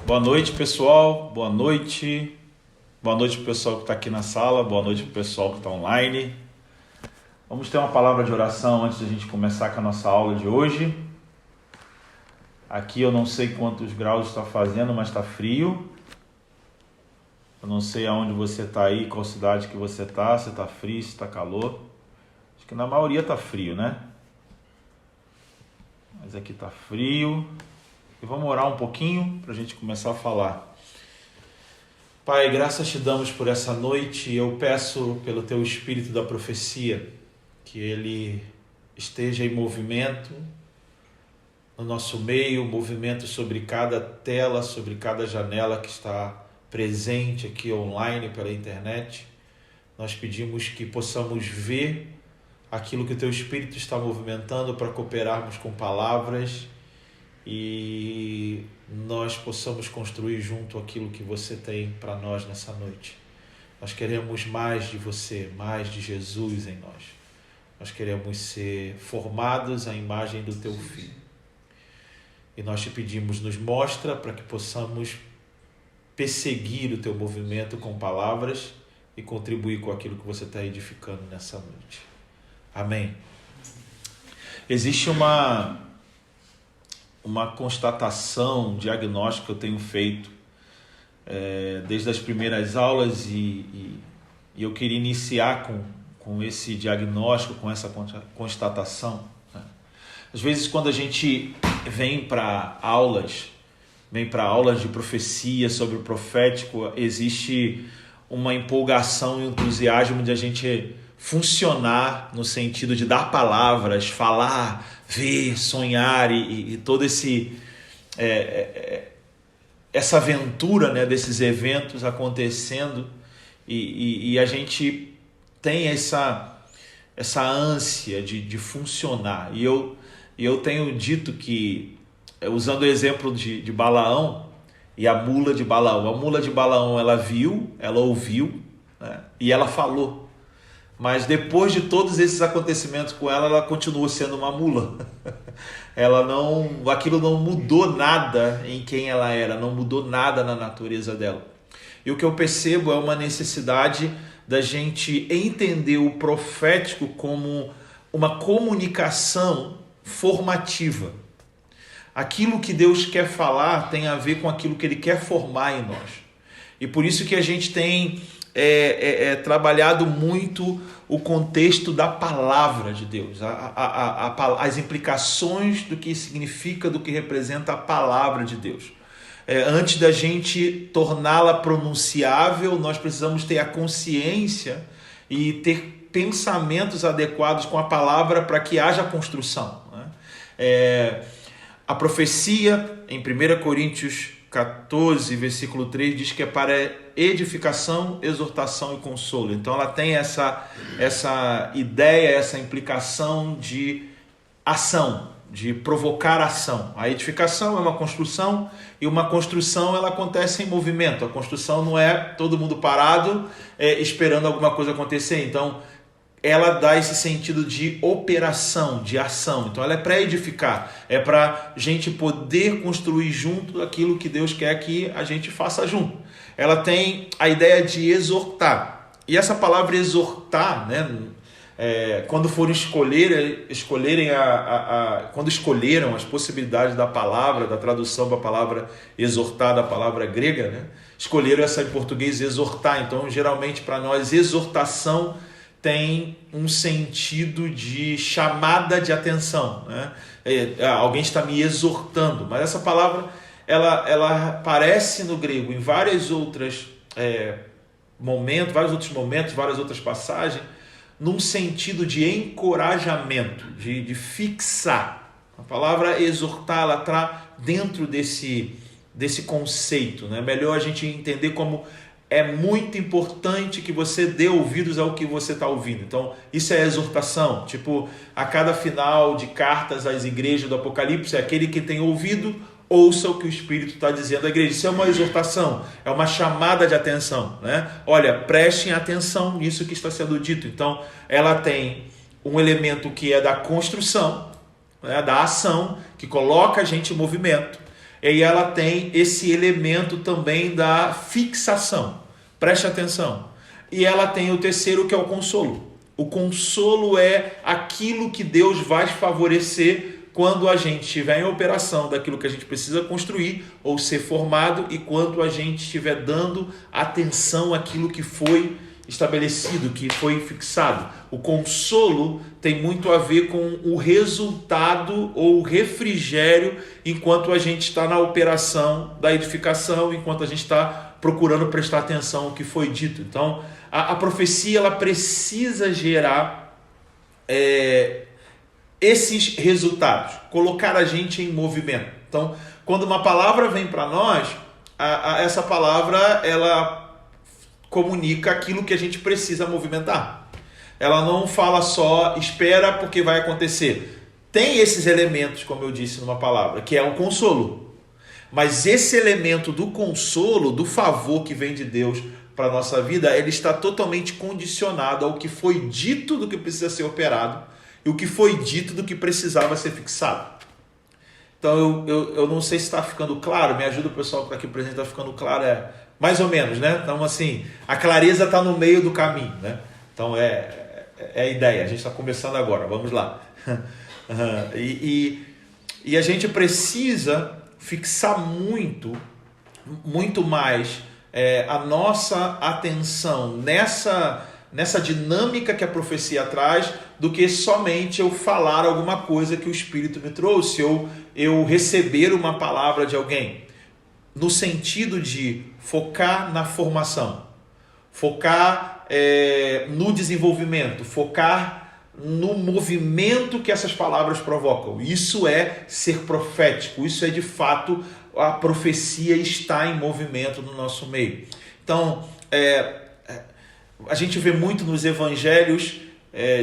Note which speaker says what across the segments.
Speaker 1: Boa noite, pessoal. Boa noite. Boa noite para o pessoal que está aqui na sala. Boa noite para o pessoal que está online. Vamos ter uma palavra de oração antes de a gente começar com a nossa aula de hoje. Aqui eu não sei quantos graus está fazendo, mas está frio. Eu não sei aonde você está aí, qual cidade que você está, se está frio, se está calor. Acho que na maioria está frio, né? Mas aqui está frio. E vamos orar um pouquinho para a gente começar a falar. Pai, graças te damos por essa noite. Eu peço pelo teu espírito da profecia que ele esteja em movimento no nosso meio, movimento sobre cada tela, sobre cada janela que está presente aqui online pela internet. Nós pedimos que possamos ver aquilo que o teu espírito está movimentando para cooperarmos com palavras e nós possamos construir junto aquilo que você tem para nós nessa noite. Nós queremos mais de você, mais de Jesus em nós. Nós queremos ser formados à imagem do teu Filho. E nós te pedimos, nos mostra para que possamos perseguir o teu movimento com palavras e contribuir com aquilo que você está edificando nessa noite. Amém. Existe uma constatação, um diagnóstico que eu tenho feito desde as primeiras aulas e eu queria iniciar com esse diagnóstico, com essa constatação. Às vezes quando a gente vem para aulas de profecia sobre o profético, existe uma empolgação e um entusiasmo de a gente funcionar no sentido de dar palavras, falar, ver, sonhar e todo essa aventura, né, desses eventos acontecendo e a gente tem essa ânsia de funcionar. E eu tenho dito que, usando o exemplo de Balaão e a mula de Balaão, a mula de Balaão ela viu, ela ouviu, né, e ela falou. Mas depois de todos esses acontecimentos com ela continua sendo uma mula. Aquilo não mudou nada em quem ela era, não mudou nada na natureza dela. E o que eu percebo é uma necessidade da gente entender o profético como uma comunicação formativa. Aquilo que Deus quer falar tem a ver com aquilo que Ele quer formar em nós. E por isso que a gente tem trabalhado muito o contexto da palavra de Deus, as implicações do que significa, do que representa a palavra de Deus. Antes da gente torná-la pronunciável, nós precisamos ter a consciência e ter pensamentos adequados com a palavra para que haja construção, né? A profecia, em 1 Coríntios 14, versículo 3, diz que é para edificação, exortação e consolo. Então ela tem essa ideia, essa implicação de ação, de provocar ação. A edificação é uma construção e uma construção ela acontece em movimento. A construção não é todo mundo parado esperando alguma coisa acontecer. Então ela dá esse sentido de operação, de ação. Então ela é para edificar, é para a gente poder construir junto aquilo que Deus quer que a gente faça junto. Ela tem a ideia de exortar. E essa palavra exortar, né, quando foram quando escolheram as possibilidades da palavra, da tradução da palavra exortar, da palavra grega, né, escolheram essa em português exortar. Então geralmente para nós exortação tem um sentido de chamada de atenção, né? Alguém está me exortando, mas essa palavra ela aparece no grego em vários outros momentos, várias outras passagens, num sentido de encorajamento, de fixar. A palavra exortar ela está dentro desse conceito, né? Melhor a gente entender como é muito importante que você dê ouvidos ao que você está ouvindo. Então, isso é exortação. Tipo, a cada final de cartas às igrejas do Apocalipse, aquele que tem ouvido, ouça o que o Espírito está dizendo à igreja. Isso é uma exortação, é uma chamada de atenção, né? Olha, prestem atenção nisso que está sendo dito. Então, ela tem um elemento que é da construção, né, da ação, que coloca a gente em movimento. e ela tem esse elemento também da fixação. Preste atenção. E ela tem o terceiro, que é o consolo. O consolo é aquilo que Deus vai favorecer quando a gente estiver em operação daquilo que a gente precisa construir ou ser formado, e quando a gente estiver dando atenção àquilo que foi estabelecido, que foi fixado. O consolo tem muito a ver com o resultado ou o refrigério enquanto a gente está na operação da edificação, enquanto a gente está procurando prestar atenção ao que foi dito. Então, a profecia ela precisa gerar esses resultados, colocar a gente em movimento. Então, quando uma palavra vem para nós, essa palavra ela comunica aquilo que a gente precisa movimentar. Ela não fala só espera porque vai acontecer. Tem esses elementos, como eu disse numa palavra, que é um consolo. Mas esse elemento do consolo, do favor que vem de Deus para a nossa vida, ele está totalmente condicionado ao que foi dito do que precisa ser operado e o que foi dito do que precisava ser fixado. Então eu não sei se está ficando claro, me ajuda o pessoal para aqui presente, está ficando claro, mais ou menos, né? Então assim, a clareza está no meio do caminho, né? Então é a ideia, a gente está começando agora, vamos lá. E a gente precisa fixar muito mais a nossa atenção nessa dinâmica que a profecia traz, do que somente eu falar alguma coisa que o Espírito me trouxe, ou eu receber uma palavra de alguém, no sentido de focar na formação, focar no desenvolvimento, focar no movimento que essas palavras provocam. Isso é ser profético, isso é de fato a profecia está em movimento no nosso meio. Então, a gente vê muito nos evangelhos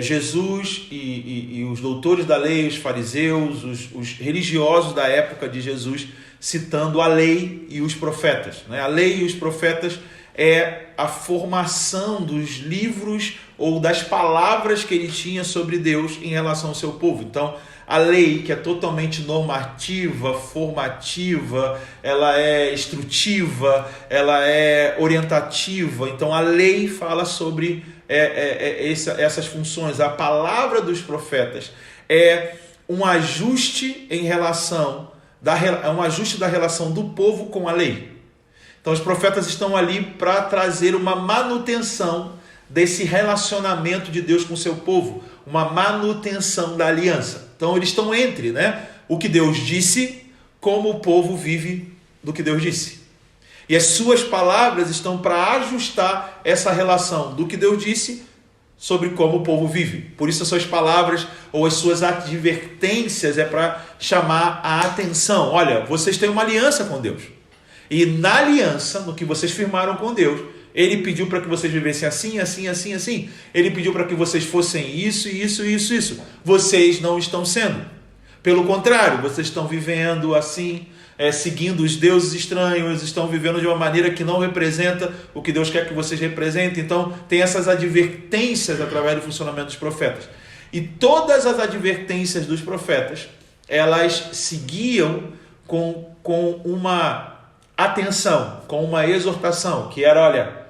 Speaker 1: Jesus e os doutores da lei, os fariseus, os religiosos da época de Jesus, citando a lei e os profetas, né? A lei e os profetas é a formação dos livros ou das palavras que ele tinha sobre Deus em relação ao seu povo. Então, a lei, que é totalmente normativa, formativa, ela é instrutiva, ela é orientativa. Então, a lei fala sobre essas funções. A palavra dos profetas é um ajuste um ajuste da relação do povo com a lei. Então, os profetas estão ali para trazer uma manutenção desse relacionamento de Deus com o seu povo, uma manutenção da aliança. Então, eles estão entre, né, o que Deus disse, como o povo vive do que Deus disse. E as suas palavras estão para ajustar essa relação do que Deus disse sobre como o povo vive. Por isso, as suas palavras ou as suas advertências é para chamar a atenção. Olha, vocês têm uma aliança com Deus. E na aliança, no que vocês firmaram com Deus, Ele pediu para que vocês vivessem assim, assim, assim, assim. Ele pediu para que vocês fossem isso, isso, isso, isso. Vocês não estão sendo. Pelo contrário, vocês estão vivendo assim, seguindo os deuses estranhos, estão vivendo de uma maneira que não representa o que Deus quer que vocês representem. Então, tem essas advertências através do funcionamento dos profetas. E todas as advertências dos profetas, elas seguiam com uma atenção, com uma exortação, que era, olha,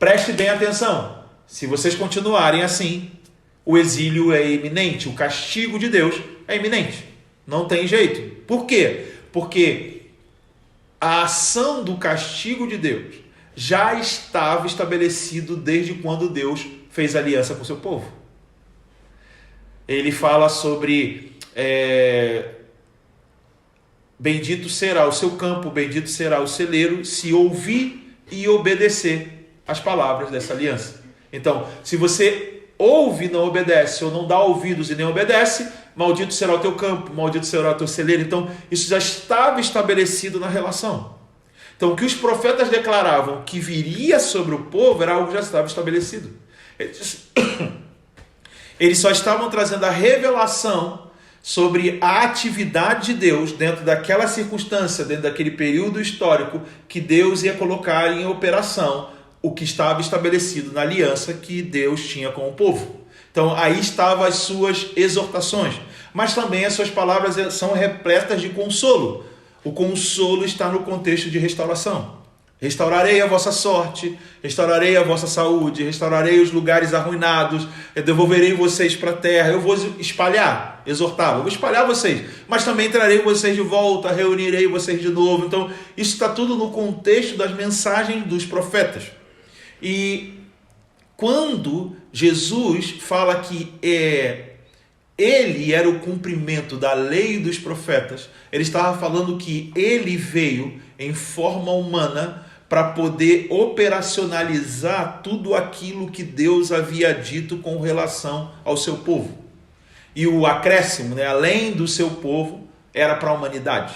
Speaker 1: preste bem atenção, se vocês continuarem assim, o exílio é iminente, o castigo de Deus é iminente, não tem jeito. Por quê? Porque a ação do castigo de Deus já estava estabelecido desde quando Deus fez aliança com o seu povo. Ele fala sobre bendito será o seu campo, bendito será o celeiro, se ouvir e obedecer as palavras dessa aliança. Então, se você ouve e não obedece, ou não dá ouvidos e nem obedece, maldito será o teu campo, maldito será o teu celeiro. Então, isso já estava estabelecido na relação. Então, o que os profetas declaravam que viria sobre o povo era algo que já estava estabelecido. Eles só estavam trazendo a revelação sobre a atividade de Deus dentro daquela circunstância, dentro daquele período histórico que Deus ia colocar em operação o que estava estabelecido na aliança que Deus tinha com o povo. Então aí estavam as suas exortações, mas também as suas palavras são repletas de consolo. o consolo está no contexto de restauração. Restaurarei a vossa sorte, restaurarei a vossa saúde, restaurarei os lugares arruinados, eu devolverei vocês para a terra, eu vou espalhar, exortar, eu vou espalhar vocês, mas também trarei vocês de volta, reunirei vocês de novo. Então, isso está tudo no contexto das mensagens dos profetas. E quando Jesus fala que ele era o cumprimento da lei e dos profetas, ele estava falando que ele veio em forma humana para poder operacionalizar tudo aquilo que Deus havia dito com relação ao seu povo. E o acréscimo, além do seu povo, era para a humanidade.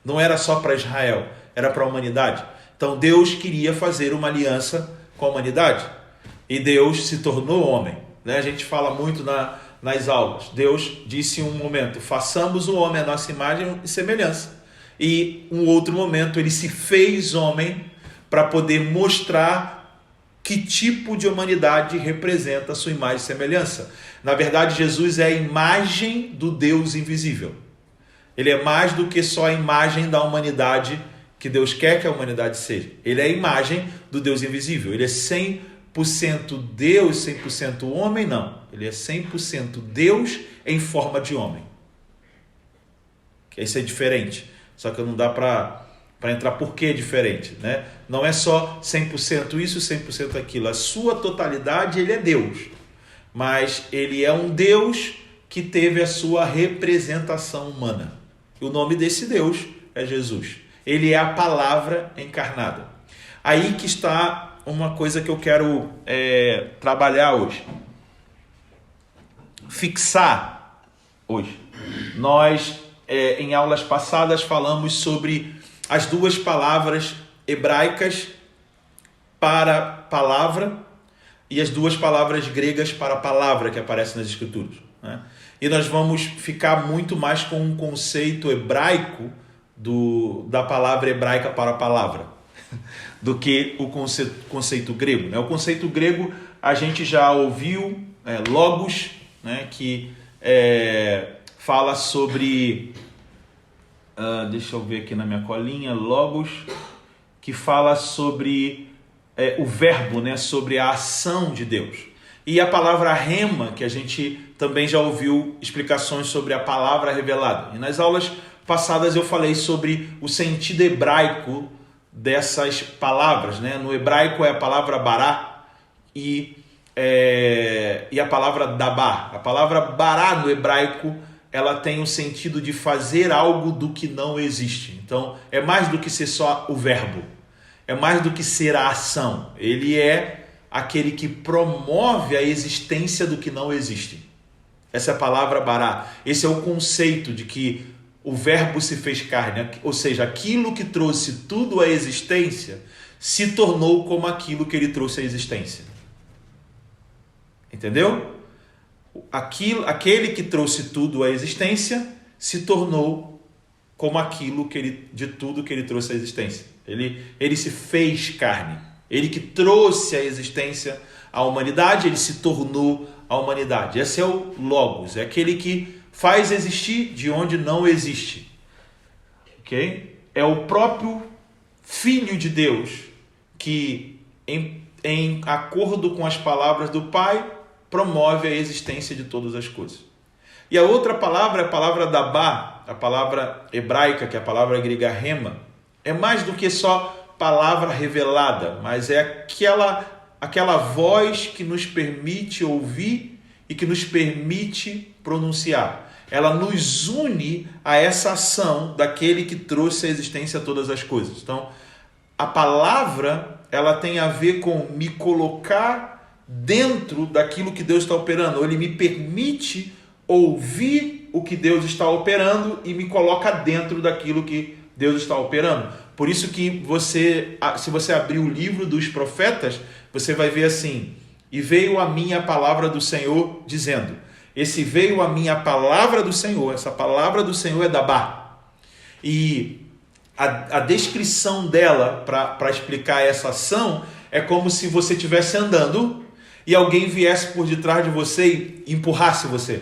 Speaker 1: Não era só para Israel, era para a humanidade. Então Deus queria fazer uma aliança com a humanidade. E Deus se tornou homem. A gente fala muito nas aulas. Deus disse em um momento: façamos o homem à nossa imagem e semelhança. E um outro momento ele se fez homem para poder mostrar que tipo de humanidade representa a sua imagem e semelhança. Na verdade, Jesus é a imagem do Deus invisível. Ele é mais do que só a imagem da humanidade que Deus quer que a humanidade seja. Ele é a imagem do Deus invisível. Ele é 100% Deus, 100% homem? Não. Ele é 100% Deus em forma de homem. Isso é diferente. Só que não dá para entrar por que é diferente, né? Não é só 100% isso, 100% aquilo. A sua totalidade, ele é Deus. Mas ele é um Deus que teve a sua representação humana. E o nome desse Deus é Jesus. Ele é a palavra encarnada. Aí que está uma coisa que eu quero trabalhar hoje. Fixar hoje. Nós, em aulas passadas, falamos sobre as duas palavras hebraicas para palavra e as duas palavras gregas para palavra que aparecem nas Escrituras, né? E nós vamos ficar muito mais com um conceito hebraico da palavra hebraica para palavra do que o conceito grego, né? O conceito grego a gente já ouviu, logos, né? Que fala sobre, deixa eu ver aqui na minha colinha, logos, que fala sobre o verbo, né? Sobre a ação de Deus. E a palavra rema, que a gente também já ouviu explicações sobre a palavra revelada. E nas aulas passadas eu falei sobre o sentido hebraico dessas palavras, né? No hebraico é a palavra bará e a palavra dabá. A palavra bará no hebraico, ela tem o sentido de fazer algo do que não existe. Então, é mais do que ser só o verbo. É mais do que ser a ação. Ele é aquele que promove a existência do que não existe. Essa é a palavra bará. Esse é o conceito de que o verbo se fez carne. Ou seja, aquilo que trouxe tudo à existência se tornou como aquilo que ele trouxe à existência. Entendeu? Aquele que trouxe tudo à existência se tornou como aquilo de tudo que ele trouxe à existência. Ele se fez carne. Ele que trouxe à existência a humanidade, ele se tornou a humanidade. Esse é o Logos, é aquele que faz existir de onde não existe. Okay? É o próprio Filho de Deus que, em acordo com as palavras do Pai, promove a existência de todas as coisas. E a outra palavra é a palavra dabá, a palavra hebraica, que é a palavra grega rema. É mais do que só palavra revelada, mas é aquela voz que nos permite ouvir e que nos permite pronunciar. Ela nos une a essa ação daquele que trouxe à existência todas as coisas. Então, a palavra, ela tem a ver com me colocar dentro daquilo que Deus está operando. Ou ele me permite ouvir o que Deus está operando e me coloca dentro daquilo que Deus está operando. Por isso que se você abrir o livro dos profetas, você vai ver assim: e veio a minha palavra do Senhor dizendo. Esse veio a minha palavra do Senhor, essa palavra do Senhor é dabá. E a descrição dela para explicar essa ação é como se você estivesse andando e alguém viesse por detrás de você e empurrasse você.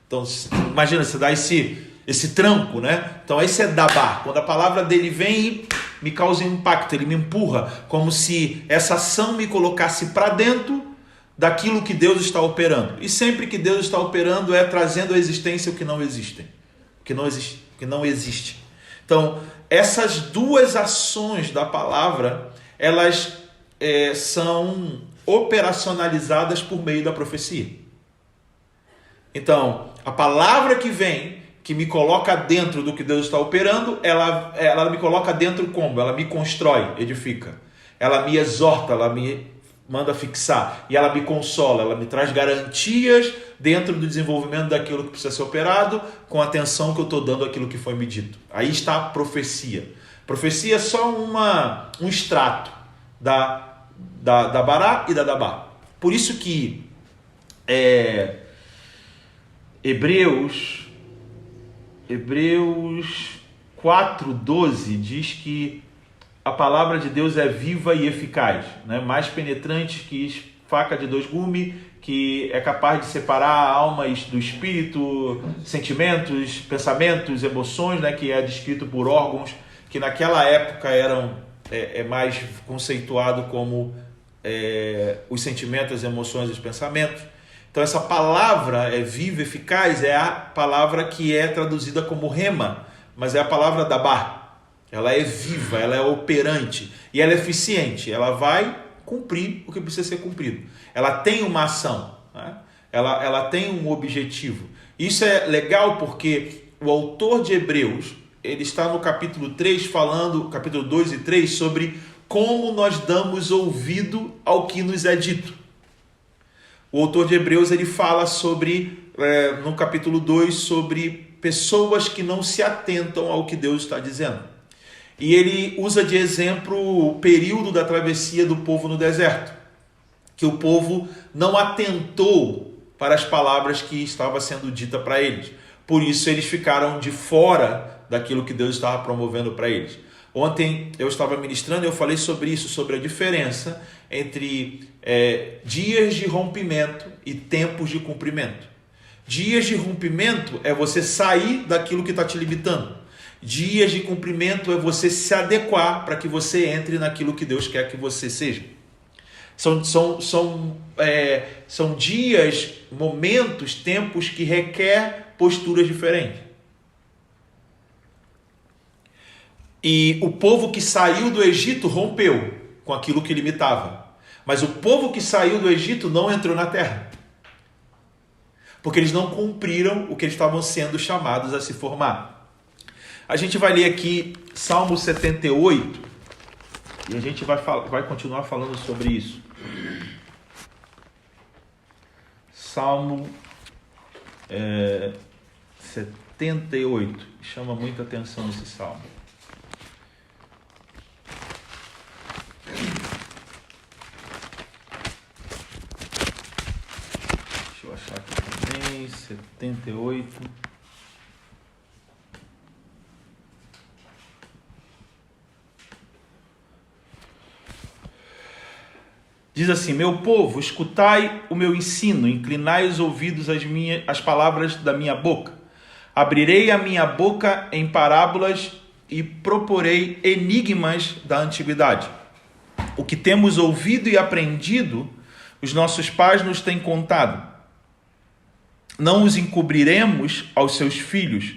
Speaker 1: Então, imagina, você dá esse esse tranco, né? Então esse é dabá, quando a palavra dele vem e me causa impacto, ele me empurra, como se essa ação me colocasse para dentro daquilo que Deus está operando. E sempre que Deus está operando é trazendo à existência o que não existe. O que não existe. Então, essas duas ações da palavra, elas são operacionalizadas por meio da profecia. Então, a palavra que vem, que me coloca dentro do que Deus está operando, ela me coloca dentro como? Ela me constrói, edifica. Ela me exorta, ela me manda fixar. E ela me consola, ela me traz garantias dentro do desenvolvimento daquilo que precisa ser operado, com a atenção que eu estou dando àquilo que foi me dito. Aí está a profecia. Profecia é só um extrato da Bará e da Dabá. Por isso que Hebreus 4:12 diz que a palavra de Deus é viva e eficaz, né? Mais penetrante que faca de dois gumes, que é capaz de separar a alma do espírito, sentimentos, pensamentos, emoções, né? Que é descrito por órgãos que naquela época eram mais conceituado como os sentimentos, as emoções e os pensamentos. Então essa palavra é viva, eficaz, é a palavra que é traduzida como rema, mas é a palavra dabá. Ela é viva, ela é operante e ela é eficiente. Ela vai cumprir o que precisa ser cumprido. Ela tem uma ação, né? Ela tem um objetivo. Isso é legal porque o autor de Hebreus, ele está no capítulo 3 falando, capítulo 2 e 3, sobre como nós damos ouvido ao que nos é dito. O autor de Hebreus ele fala sobre, no capítulo 2, sobre pessoas que não se atentam ao que Deus está dizendo. E ele usa de exemplo o período da travessia do povo no deserto, que o povo não atentou para as palavras que estava sendo dita para eles. Por isso eles ficaram de fora daquilo que Deus estava promovendo para eles. Ontem eu estava ministrando e eu falei sobre isso, sobre a diferença entre dias de rompimento e tempos de cumprimento. Dias de rompimento é você sair daquilo que está te limitando. Dias de cumprimento é você se adequar para que você entre naquilo que Deus quer que você seja. São dias, momentos, tempos que requer posturas diferentes. E o povo que saiu do Egito rompeu com aquilo que limitava. Mas o povo que saiu do Egito não entrou na terra. Porque eles não cumpriram o que eles estavam sendo chamados a se formar. A gente vai ler aqui Salmo 78 e a gente vai continuar falando sobre isso. Salmo 78. Chama muita atenção esse salmo. Deixa eu achar aqui também. 78. Diz assim: meu povo, escutai o meu ensino, inclinai os ouvidos às palavras da minha boca. Abrirei a minha boca em parábolas e proporei enigmas da antiguidade. O que temos ouvido e aprendido, os nossos pais nos têm contado. Não os encobriremos aos seus filhos,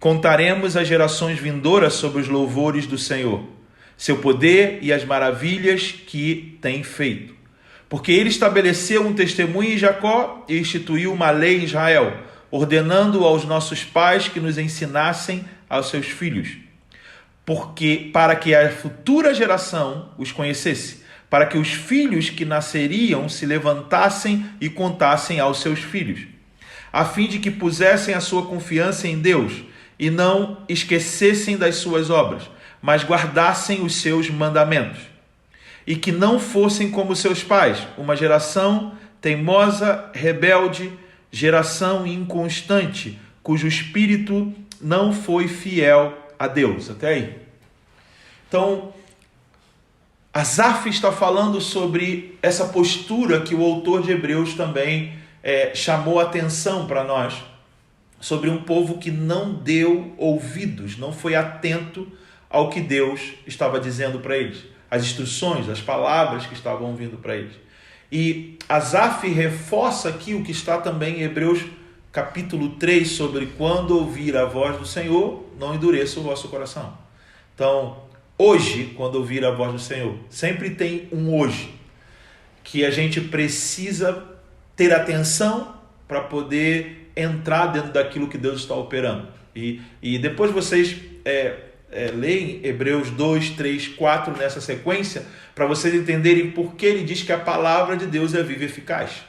Speaker 1: contaremos às gerações vindouras sobre os louvores do Senhor, seu poder e as maravilhas que tem feito. Porque ele estabeleceu um testemunho em Jacó e instituiu uma lei em Israel, ordenando aos nossos pais que nos ensinassem aos seus filhos, para que a futura geração os conhecesse, para que os filhos que nasceriam se levantassem e contassem aos seus filhos, a fim de que pusessem a sua confiança em Deus e não esquecessem das suas obras, mas guardassem os seus mandamentos. E que não fossem como seus pais, uma geração teimosa, rebelde, geração inconstante, cujo espírito não foi fiel a Deus. Até aí. Então, Asaf está falando sobre essa postura que o autor de Hebreus também chamou atenção para nós, sobre um povo que não deu ouvidos, não foi atento ao que Deus estava dizendo para eles, as instruções, as palavras que estavam vindo para eles. E Asaf reforça aqui o que está também em Hebreus capítulo 3, sobre quando ouvir a voz do Senhor, não endureça o vosso coração. Então, hoje, quando ouvir a voz do Senhor, sempre tem um hoje, que a gente precisa ter atenção para poder entrar dentro daquilo que Deus está operando. E depois vocês leem Hebreus 2, 3, 4 nessa sequência, para vocês entenderem por que ele diz que a palavra de Deus é viva e eficaz.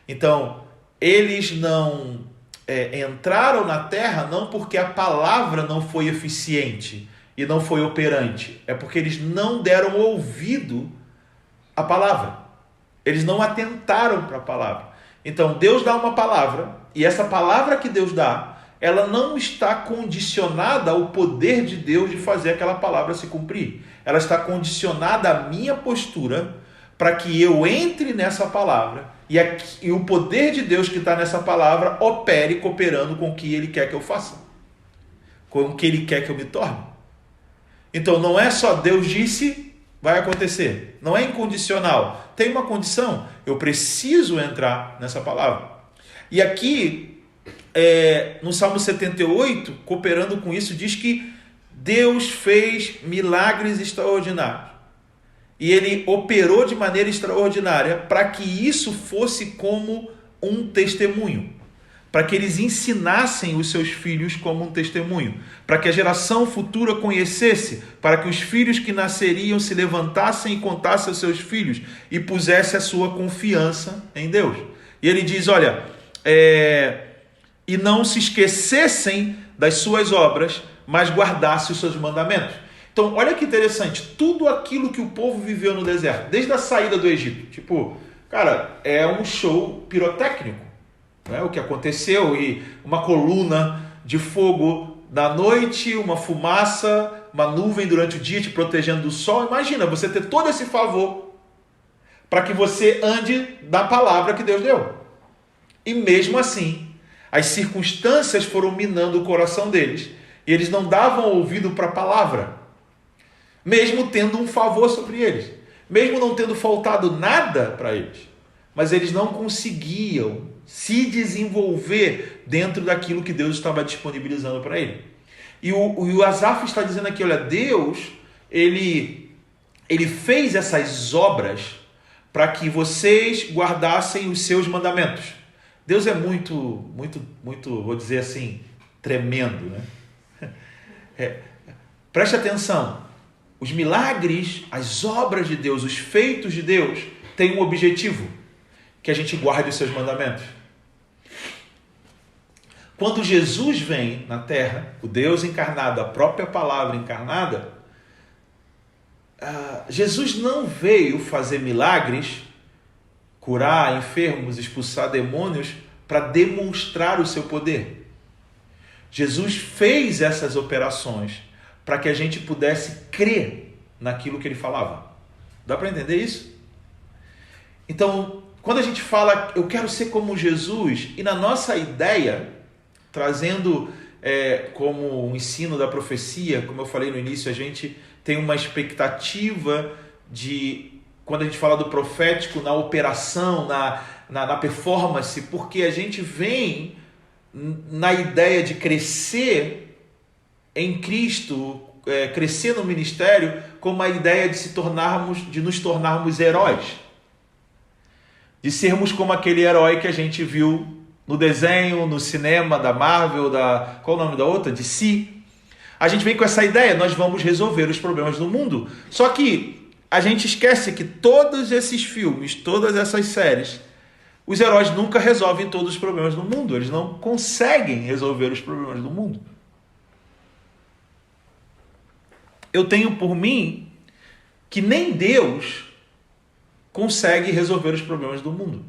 Speaker 1: Então, eles não entraram na terra não porque a palavra não foi eficiente e não foi operante, é porque eles não deram ouvido à palavra, eles não atentaram para a palavra. Então Deus dá uma palavra, e essa palavra que Deus dá, ela não está condicionada ao poder de Deus de fazer aquela palavra se cumprir, ela está condicionada à minha postura para que eu entre nessa palavra e o poder de Deus que está nessa palavra opere cooperando com o que Ele quer que eu faça, com o que Ele quer que eu me torne. Então não é só Deus disse, vai acontecer. Não é incondicional. Tem uma condição, eu preciso entrar nessa palavra. E aqui, no Salmo 78, cooperando com isso, diz que Deus fez milagres extraordinários. E Ele operou de maneira extraordinária para que isso fosse como um testemunho. Para que eles ensinassem os seus filhos como um testemunho. Para que a geração futura conhecesse, para que os filhos que nasceriam se levantassem e contassem aos seus filhos e pusessem a sua confiança em Deus. E Ele diz, olha, e não se esquecessem das suas obras, mas guardassem os seus mandamentos. Então, olha que interessante, tudo aquilo que o povo viveu no deserto, desde a saída do Egito, cara, é um show pirotécnico, né? O que aconteceu, e uma coluna de fogo na noite, uma fumaça, uma nuvem durante o dia te protegendo do sol. Imagina, você ter todo esse favor para que você ande da palavra que Deus deu. E mesmo assim, as circunstâncias foram minando o coração deles, e eles não davam ouvido para a palavra. Mesmo tendo um favor sobre eles, mesmo não tendo faltado nada para eles, mas eles não conseguiam se desenvolver dentro daquilo que Deus estava disponibilizando para ele. E o Asaf está dizendo aqui, olha, Deus, ele fez essas obras para que vocês guardassem os seus mandamentos. Deus é muito, muito, muito, vou dizer assim, tremendo, né? Preste atenção. Os milagres, as obras de Deus, os feitos de Deus têm um objetivo, que a gente guarde os seus mandamentos. Quando Jesus vem na terra, o Deus encarnado, a própria palavra encarnada, Jesus não veio fazer milagres, curar enfermos, expulsar demônios, para demonstrar o seu poder. Jesus fez essas operações para que a gente pudesse crer naquilo que ele falava. Dá para entender isso? Então, quando a gente fala, eu quero ser como Jesus, e na nossa ideia, trazendo como um ensino da profecia, como eu falei no início, a gente tem uma expectativa de, quando a gente fala do profético, na operação, na performance, porque a gente vem na ideia de crescer em Cristo, crescer no ministério, com a ideia de nos tornarmos heróis, de sermos como aquele herói que a gente viu no desenho, no cinema da Marvel, qual o nome da outra? DC. A gente vem com essa ideia, nós vamos resolver os problemas do mundo. Só que a gente esquece que todos esses filmes, todas essas séries, os heróis nunca resolvem todos os problemas do mundo, eles não conseguem resolver os problemas do mundo. Eu tenho por mim que nem Deus consegue resolver os problemas do mundo.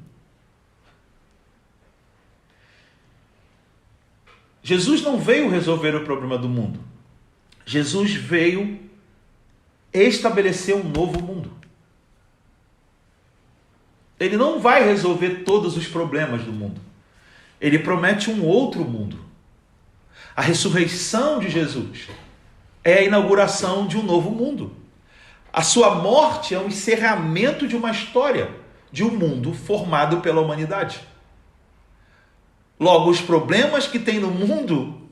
Speaker 1: Jesus não veio resolver o problema do mundo. Jesus veio estabelecer um novo mundo. Ele não vai resolver todos os problemas do mundo. Ele promete um outro mundo. A ressurreição de Jesus é a inauguração de um novo mundo. A sua morte é o encerramento de uma história, de um mundo formado pela humanidade. Logo, os problemas que tem no mundo,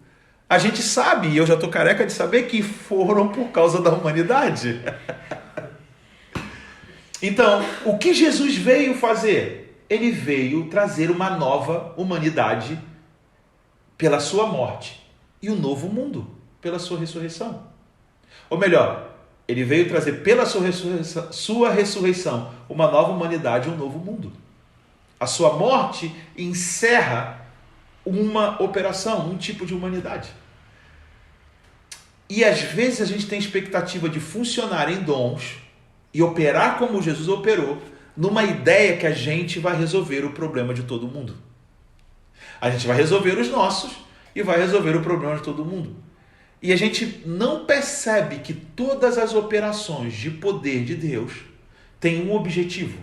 Speaker 1: a gente sabe, e eu já estou careca de saber, que foram por causa da humanidade. Então, o que Jesus veio fazer? Ele veio trazer uma nova humanidade pela sua morte e um novo mundo pela sua ressurreição. Ou melhor, ele veio trazer pela sua ressurreição uma nova humanidade e um novo mundo. A sua morte encerra uma operação, um tipo de humanidade. E às vezes a gente tem expectativa de funcionar em dons e operar como Jesus operou, numa ideia que a gente vai resolver o problema de todo mundo. A gente vai resolver os nossos e vai resolver o problema de todo mundo. E a gente não percebe que todas as operações de poder de Deus têm um objetivo: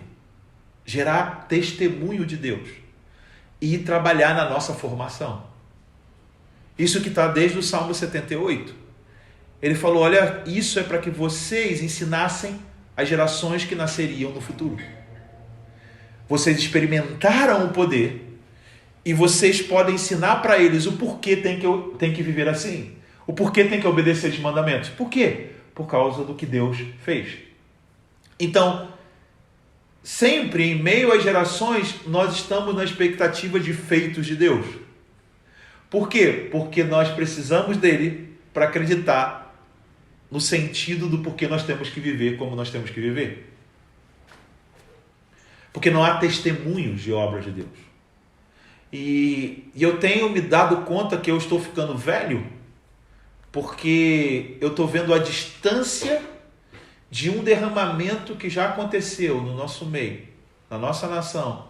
Speaker 1: gerar testemunho de Deus e trabalhar na nossa formação. Isso que está desde o Salmo 78. Ele falou: olha, isso é para que vocês ensinassem as gerações que nasceriam no futuro. Vocês experimentaram o poder e vocês podem ensinar para eles o porquê tem que viver assim. O porquê tem que obedecer os mandamentos. Por quê? Por causa do que Deus fez. Então, sempre em meio às gerações, nós estamos na expectativa de feitos de Deus. Por quê? Porque nós precisamos dele para acreditar no sentido do porquê nós temos que viver como nós temos que viver. Porque não há testemunhos de obras de Deus. E eu tenho me dado conta que eu estou ficando velho, porque eu estou vendo a distância de um derramamento que já aconteceu no nosso meio, na nossa nação,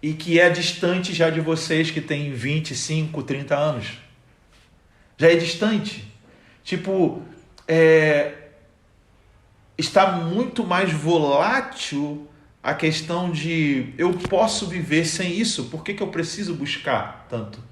Speaker 1: e que é distante já de vocês que têm 25, 30 anos. Já é distante. Tipo, está muito mais volátil a questão de eu posso viver sem isso, por que eu preciso buscar tanto?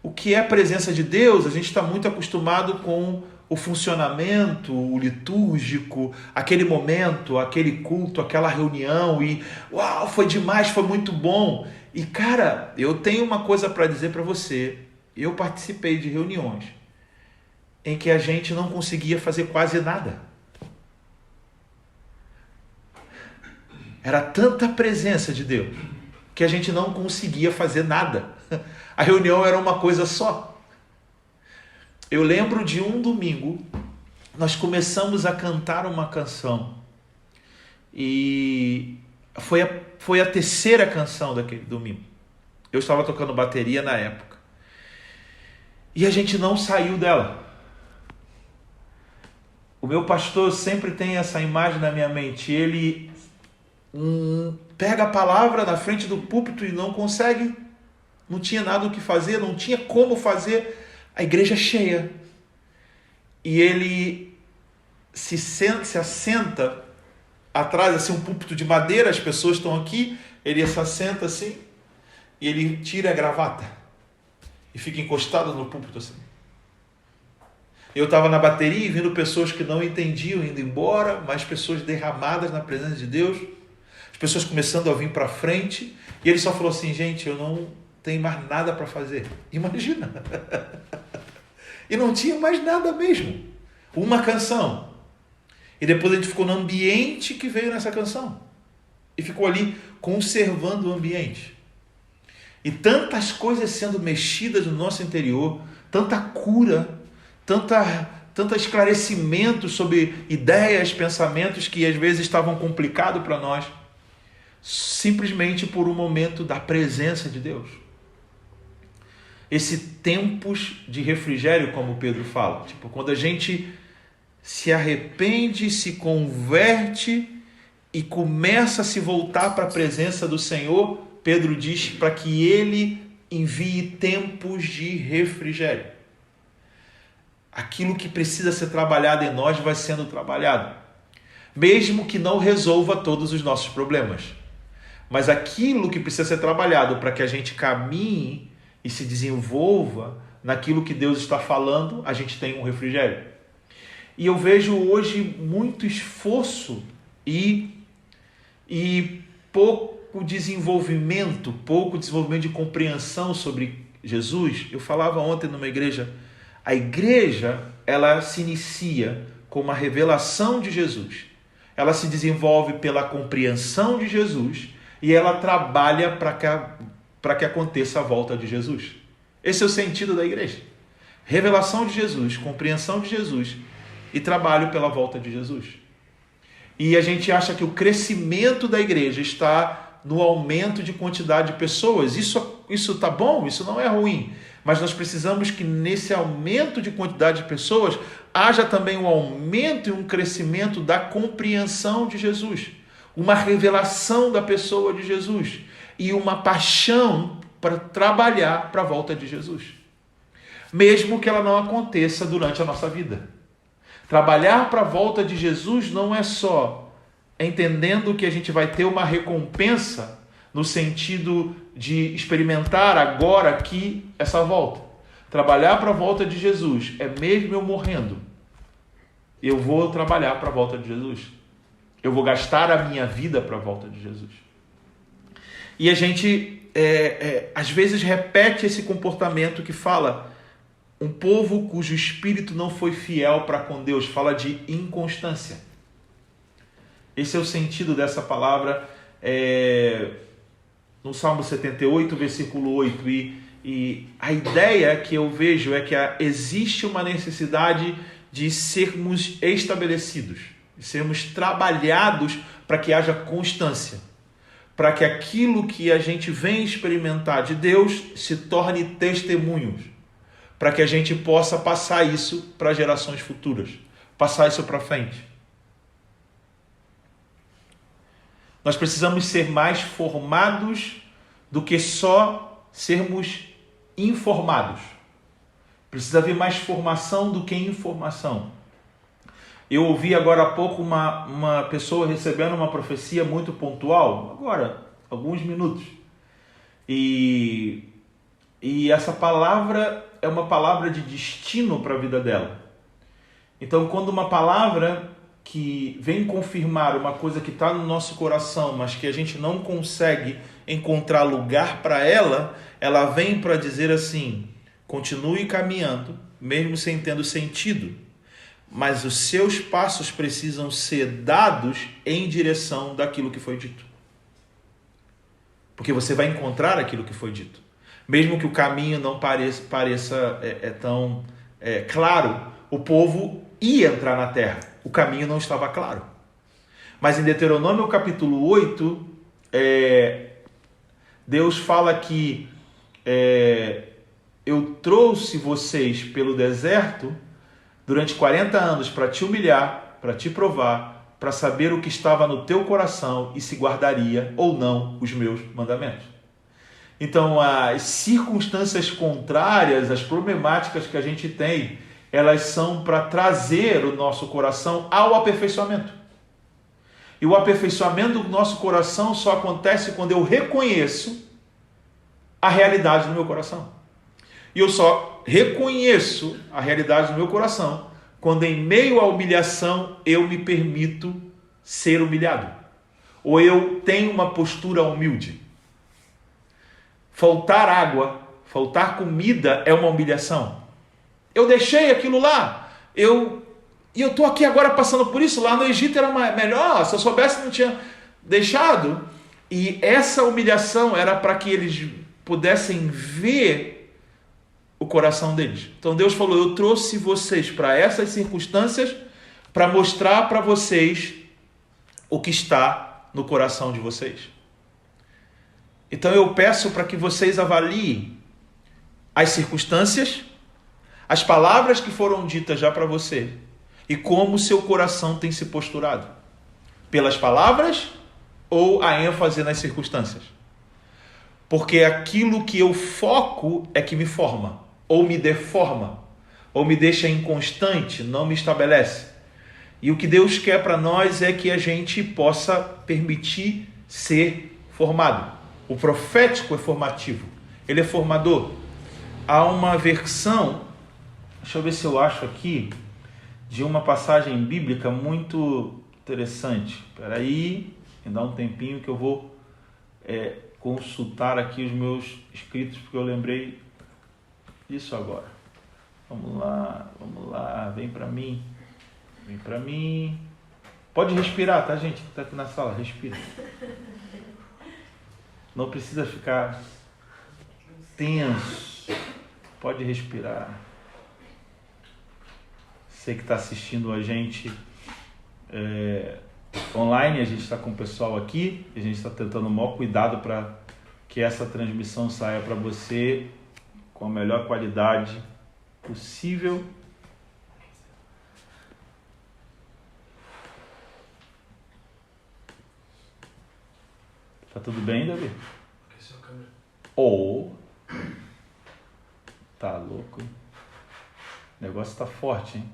Speaker 1: O que é a presença de Deus? A gente está muito acostumado com o funcionamento, o litúrgico, aquele momento, aquele culto, aquela reunião e uau, foi demais, foi muito bom. E cara, eu tenho uma coisa para dizer para você. Eu participei de reuniões em que a gente não conseguia fazer quase nada. Era tanta presença de Deus que a gente não conseguia fazer nada. A reunião era uma coisa só. Eu lembro de um domingo, nós começamos a cantar uma canção. E foi a terceira canção daquele domingo. Eu estava tocando bateria na época. E a gente não saiu dela. O meu pastor sempre tem essa imagem na minha mente. Ele pega a palavra na frente do púlpito e não consegue. Não tinha nada o que fazer, não tinha como fazer. A igreja cheia. E ele se assenta atrás, assim, um púlpito de madeira, as pessoas estão aqui, ele se assenta assim, e ele tira a gravata e fica encostado no púlpito assim. Eu estava na bateria e vendo pessoas que não entendiam indo embora, mas pessoas derramadas na presença de Deus, as pessoas começando a vir para frente, e ele só falou assim: gente, eu não tenho mais nada para fazer. Imagina! E não tinha mais nada mesmo. Uma canção. E depois a gente ficou no ambiente que veio nessa canção. E ficou ali conservando o ambiente. E tantas coisas sendo mexidas no nosso interior, tanta cura, tanto esclarecimento sobre ideias, pensamentos que às vezes estavam complicados para nós, simplesmente por um momento da presença de Deus. Esse tempos de refrigério, como Pedro fala, tipo, quando a gente se arrepende, se converte e começa a se voltar para a presença do Senhor, Pedro diz para que ele envie tempos de refrigério. Aquilo que precisa ser trabalhado em nós vai sendo trabalhado, mesmo que não resolva todos os nossos problemas. Mas aquilo que precisa ser trabalhado para que a gente caminhe e se desenvolva naquilo que Deus está falando, a gente tem um refrigério. E eu vejo hoje muito esforço e pouco desenvolvimento de compreensão sobre Jesus. Eu falava ontem numa igreja, a igreja, ela se inicia com uma revelação de Jesus. Ela se desenvolve pela compreensão de Jesus e ela trabalha para que aconteça a volta de Jesus. Esse é o sentido da igreja. Revelação de Jesus, compreensão de Jesus e trabalho pela volta de Jesus. E a gente acha que o crescimento da igreja está no aumento de quantidade de pessoas. Isso está bom, isso não é ruim. Mas nós precisamos que nesse aumento de quantidade de pessoas haja também um aumento e um crescimento da compreensão de Jesus. Uma revelação da pessoa de Jesus. E uma paixão para trabalhar para a volta de Jesus. Mesmo que ela não aconteça durante a nossa vida. Trabalhar para a volta de Jesus não é só entendendo que a gente vai ter uma recompensa no sentido de experimentar agora aqui essa volta. Trabalhar para a volta de Jesus é mesmo eu morrendo, eu vou trabalhar para a volta de Jesus. Eu vou gastar a minha vida para a volta de Jesus. E a gente às vezes repete esse comportamento que fala um povo cujo espírito não foi fiel para com Deus, fala de inconstância. Esse é o sentido dessa palavra no Salmo 78, versículo 8. E a ideia que eu vejo é que existe uma necessidade de sermos estabelecidos, de sermos trabalhados para que haja constância, para que aquilo que a gente vem experimentar de Deus se torne testemunhos, para que a gente possa passar isso para gerações futuras, passar isso para frente. Nós precisamos ser mais formados do que só sermos informados. Precisa haver mais formação do que informação. Eu ouvi agora há pouco uma pessoa recebendo uma profecia muito pontual, agora, alguns minutos. E essa palavra é uma palavra de destino para a vida dela. Então, quando uma palavra que vem confirmar uma coisa que está no nosso coração, mas que a gente não consegue encontrar lugar para ela, ela vem para dizer assim: continue caminhando, mesmo sem tendo sentido, mas os seus passos precisam ser dados em direção daquilo que foi dito. Porque você vai encontrar aquilo que foi dito. Mesmo que o caminho não pareça tão claro, o povo ia entrar na terra. O caminho não estava claro. Mas em Deuteronômio capítulo 8, Deus fala que eu trouxe vocês pelo deserto durante 40 anos para te humilhar, para te provar, para saber o que estava no teu coração e se guardaria ou não os meus mandamentos. Então, as circunstâncias contrárias, as problemáticas que a gente tem, elas são para trazer o nosso coração ao aperfeiçoamento. E o aperfeiçoamento do nosso coração só acontece quando eu reconheço a realidade do meu coração. E eu só reconheço a realidade do meu coração quando, em meio à humilhação, eu me permito ser humilhado. Ou eu tenho uma postura humilde. Faltar água, faltar comida é uma humilhação. Eu deixei aquilo lá. E eu estou aqui agora passando por isso. Lá no Egito era melhor. Se eu soubesse, não tinha deixado. E essa humilhação era para que eles pudessem ver o coração deles. Então Deus falou: eu trouxe vocês para essas circunstâncias para mostrar para vocês o que está no coração de vocês. Então eu peço para que vocês avaliem as circunstâncias, as palavras que foram ditas já para você e como o seu coração tem se posturado. Pelas palavras ou a ênfase nas circunstâncias? Porque aquilo que eu foco é que me forma, ou me deforma, ou me deixa inconstante, não me estabelece. E o que Deus quer para nós é que a gente possa permitir ser formado. O profético é formativo, ele é formador. há uma versão, deixa eu ver se eu acho aqui, de uma passagem bíblica muito interessante. Espera aí, me dá um tempinho que eu vou consultar aqui os meus escritos, porque eu lembrei disso agora. Vamos lá, vem para mim. Pode respirar, tá, gente? Que tá aqui na sala, respira. Não precisa ficar tenso. Pode respirar. Você que está assistindo a gente online, a gente está com o pessoal aqui, a gente está tentando o maior cuidado para que essa transmissão saia para você com a melhor qualidade possível. Tá tudo bem, Davi? Tá louco, hein? O negócio tá forte, hein?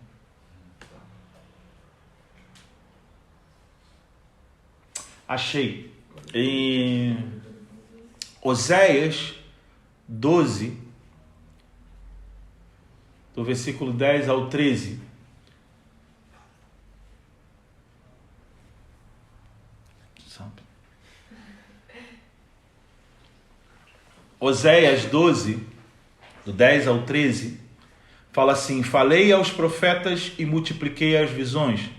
Speaker 1: Achei. Em Oséias 12, do versículo 10 ao 13. Oséias 12, do 10 ao 13, fala assim: falei aos profetas e multipliquei as visões.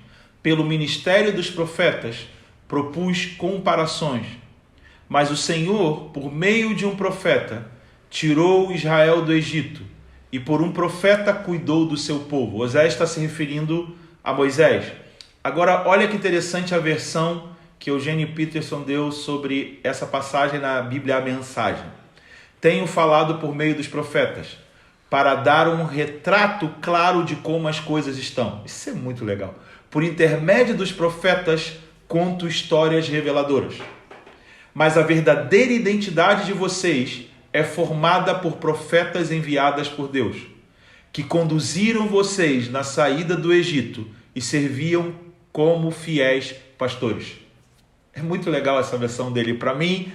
Speaker 1: Pelo ministério dos profetas propus comparações. Mas o Senhor, por meio de um profeta, tirou Israel do Egito, e por um profeta cuidou do seu povo. Oséias está se referindo a Moisés. Agora, olha que interessante a versão que Eugênio Peterson deu sobre essa passagem na Bíblia, a Mensagem. Tenho falado por meio dos profetas, para dar um retrato claro de como as coisas estão. Isso é muito legal. Por intermédio dos profetas, conto histórias reveladoras. Mas a verdadeira identidade de vocês é formada por profetas enviadas por Deus, que conduziram vocês na saída do Egito e serviam como fiéis pastores. É muito legal essa versão dele. Para mim,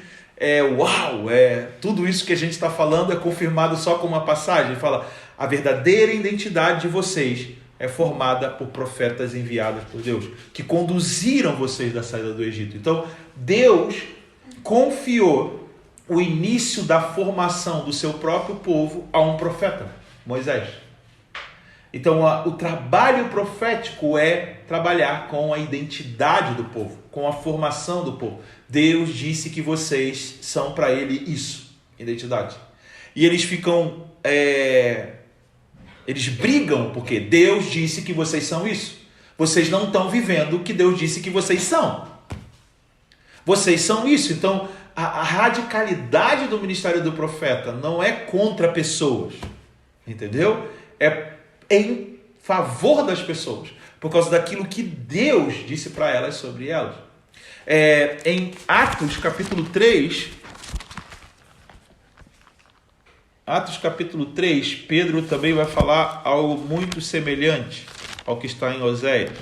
Speaker 1: tudo isso que a gente está falando é confirmado só com uma passagem. Ele fala: a verdadeira identidade de vocês é formada por profetas enviados por Deus, que conduziram vocês da saída do Egito. Então, Deus confiou o início da formação do seu próprio povo a um profeta, Moisés. Então, o trabalho profético é trabalhar com a identidade do povo, com a formação do povo. Deus disse que vocês são para ele isso, identidade. E eles ficam... Eles brigam porque Deus disse que vocês são isso. Vocês não estão vivendo o que Deus disse que vocês são. Vocês são isso. Então, a radicalidade do ministério do profeta não é contra pessoas. Entendeu? É em favor das pessoas. Por causa daquilo que Deus disse para elas sobre elas. Em Atos capítulo 3... Atos capítulo 3, Pedro também vai falar algo muito semelhante ao que está em Oséias.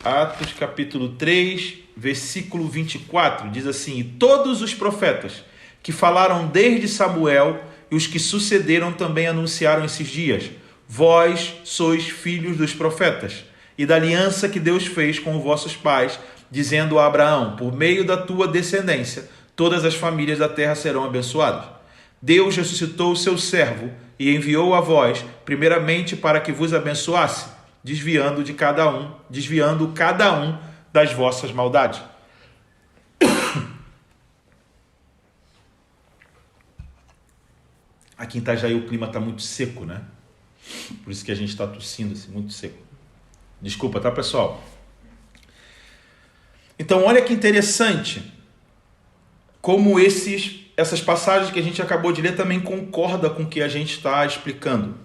Speaker 1: Atos capítulo 3, versículo 24, diz assim: e todos os profetas que falaram desde Samuel e os que sucederam também anunciaram esses dias: vós sois filhos dos profetas e da aliança que Deus fez com os vossos pais, dizendo a Abraão: por meio da tua descendência, todas as famílias da terra serão abençoadas. Deus ressuscitou o seu servo e enviou a vós, primeiramente para que vos abençoasse, desviando cada um das vossas maldades. Aqui em Itajaí o clima está muito seco, né? Por isso que a gente está tossindo assim, muito seco. Desculpa, tá, pessoal? Então, olha que interessante como essas passagens que a gente acabou de ler também concordam com o que a gente está explicando.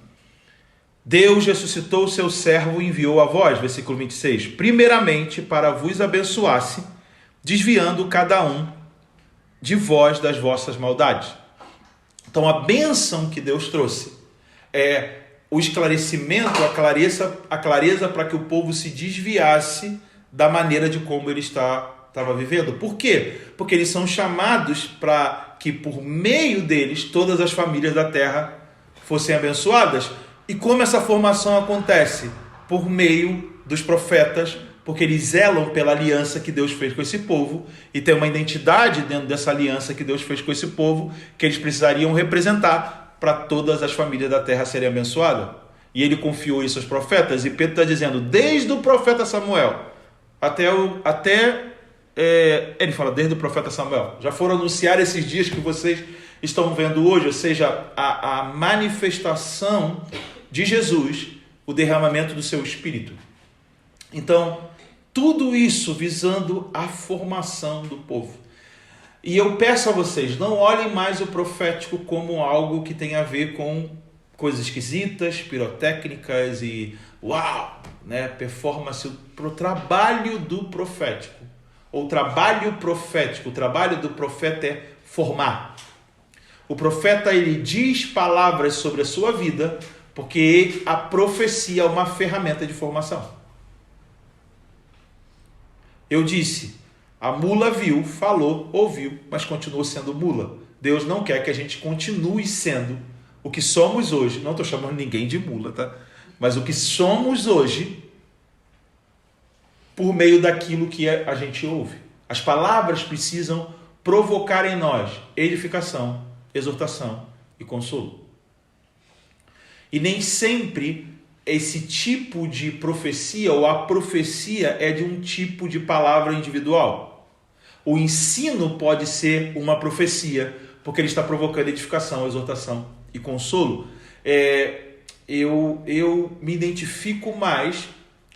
Speaker 1: Deus ressuscitou o seu servo e enviou a vós, versículo 26, primeiramente para vos abençoasse, desviando cada um de vós das vossas maldades. Então, a bênção que Deus trouxe é o esclarecimento, a clareza para que o povo se desviasse da maneira de como ele está estava vivendo. Por quê? Porque eles são chamados para que por meio deles todas as famílias da terra fossem abençoadas. E como essa formação acontece? Por meio dos profetas, porque eles zelam pela aliança que Deus fez com esse povo e tem uma identidade dentro dessa aliança que Deus fez com esse povo que eles precisariam representar para todas as famílias da terra serem abençoadas. E ele confiou isso aos profetas, e Pedro está dizendo, desde o profeta Samuel ele fala, desde o profeta Samuel, já foram anunciar esses dias que vocês estão vendo hoje, ou seja, a manifestação de Jesus, o derramamento do seu Espírito. Então, tudo isso visando a formação do povo. E eu peço a vocês, não olhem mais o profético como algo que tem a ver com coisas esquisitas, pirotécnicas e performance. Para o trabalho do profético, ou trabalho profético, o trabalho do profeta é formar. O profeta, ele diz palavras sobre a sua vida, porque a profecia é uma ferramenta de formação. Eu disse, a mula viu, falou, ouviu, mas continuou sendo mula. Deus não quer que a gente continue sendo o que somos hoje. Não estou chamando ninguém de mula, tá? Mas o que somos hoje por meio daquilo que a gente ouve. As palavras precisam provocar em nós edificação, exortação e consolo. E nem sempre esse tipo de profecia ou a profecia é de um tipo de palavra individual. O ensino pode ser uma profecia, porque ele está provocando edificação, exortação e consolo. Eu me identifico mais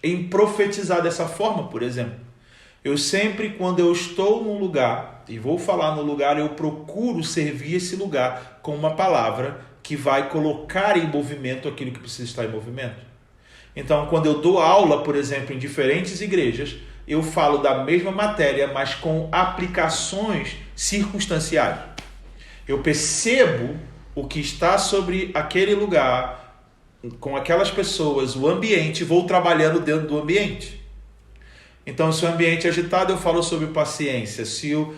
Speaker 1: em profetizar dessa forma, por exemplo. Eu sempre, quando eu estou num lugar, e vou falar no lugar, eu procuro servir esse lugar com uma palavra que vai colocar em movimento aquilo que precisa estar em movimento. Então, quando eu dou aula, por exemplo, em diferentes igrejas, eu falo da mesma matéria, mas com aplicações circunstanciais. Eu percebo o que está sobre aquele lugar, com aquelas pessoas, o ambiente, vou trabalhando dentro do ambiente. Então, se o ambiente é agitado, eu falo sobre paciência. Se o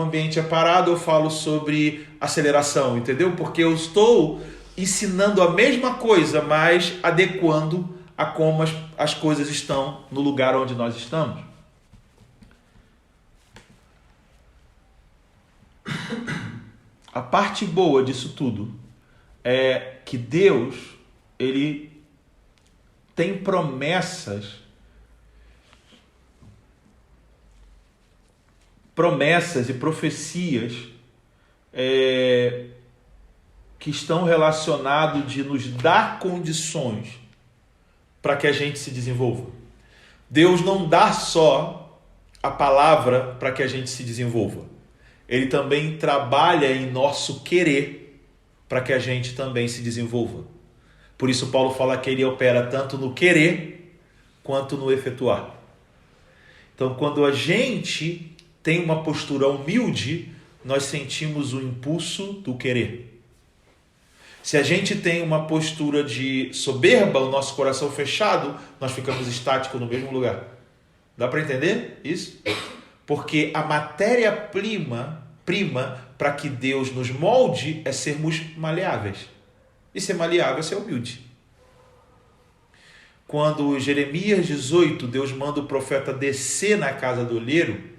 Speaker 1: ambiente é parado, eu falo sobre aceleração, entendeu? Porque eu estou ensinando a mesma coisa, mas adequando a como as coisas estão no lugar onde nós estamos. A parte boa disso tudo é que Deus, ele tem promessas e profecias que estão relacionados de nos dar condições para que a gente se desenvolva. Deus não dá só a palavra para que a gente se desenvolva. Ele também trabalha em nosso querer para que a gente também se desenvolva. Por isso Paulo fala que ele opera tanto no querer quanto no efetuar. Então, quando a gente tem uma postura humilde, nós sentimos o impulso do querer. Se a gente tem uma postura de soberba, o nosso coração fechado, nós ficamos estáticos no mesmo lugar. Dá para entender isso? Porque a matéria-prima para que Deus nos molde é sermos maleáveis. E ser maleável é ser humilde. Quando Jeremias 18, Deus manda o profeta descer na casa do olheiro,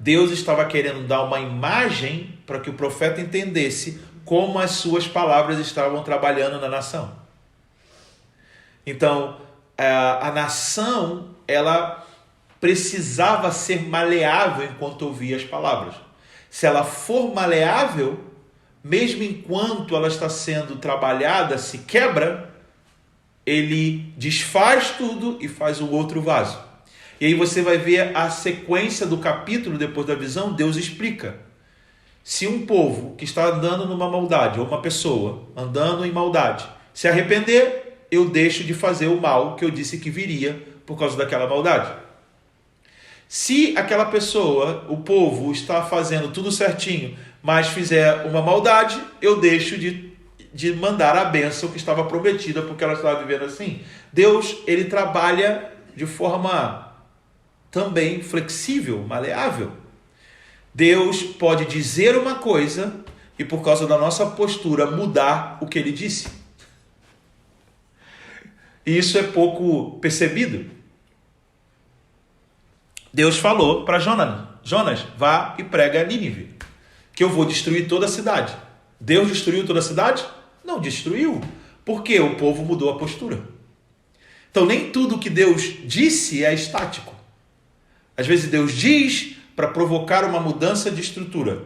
Speaker 1: Deus estava querendo dar uma imagem para que o profeta entendesse como as suas palavras estavam trabalhando na nação. Então, a nação, ela precisava ser maleável enquanto ouvia as palavras. Se ela for maleável, mesmo enquanto ela está sendo trabalhada, se quebra, ele desfaz tudo e faz o outro vaso. E aí você vai ver a sequência do capítulo, depois da visão, Deus explica. Se um povo que está andando numa maldade, ou uma pessoa andando em maldade, se arrepender, eu deixo de fazer o mal que eu disse que viria por causa daquela maldade. Se aquela pessoa, o povo, está fazendo tudo certinho, mas fizer uma maldade, eu deixo de mandar a bênção que estava prometida porque ela estava vivendo assim. Deus, ele trabalha de forma também flexível, maleável. Deus pode dizer uma coisa e, por causa da nossa postura, mudar o que ele disse. E isso é pouco percebido. Deus falou para Jonas, vá e prega a Nínive, que eu vou destruir toda a cidade. Deus destruiu toda a cidade? Não destruiu, porque o povo mudou a postura. Então nem tudo que Deus disse é estático. Às vezes Deus diz para provocar uma mudança de estrutura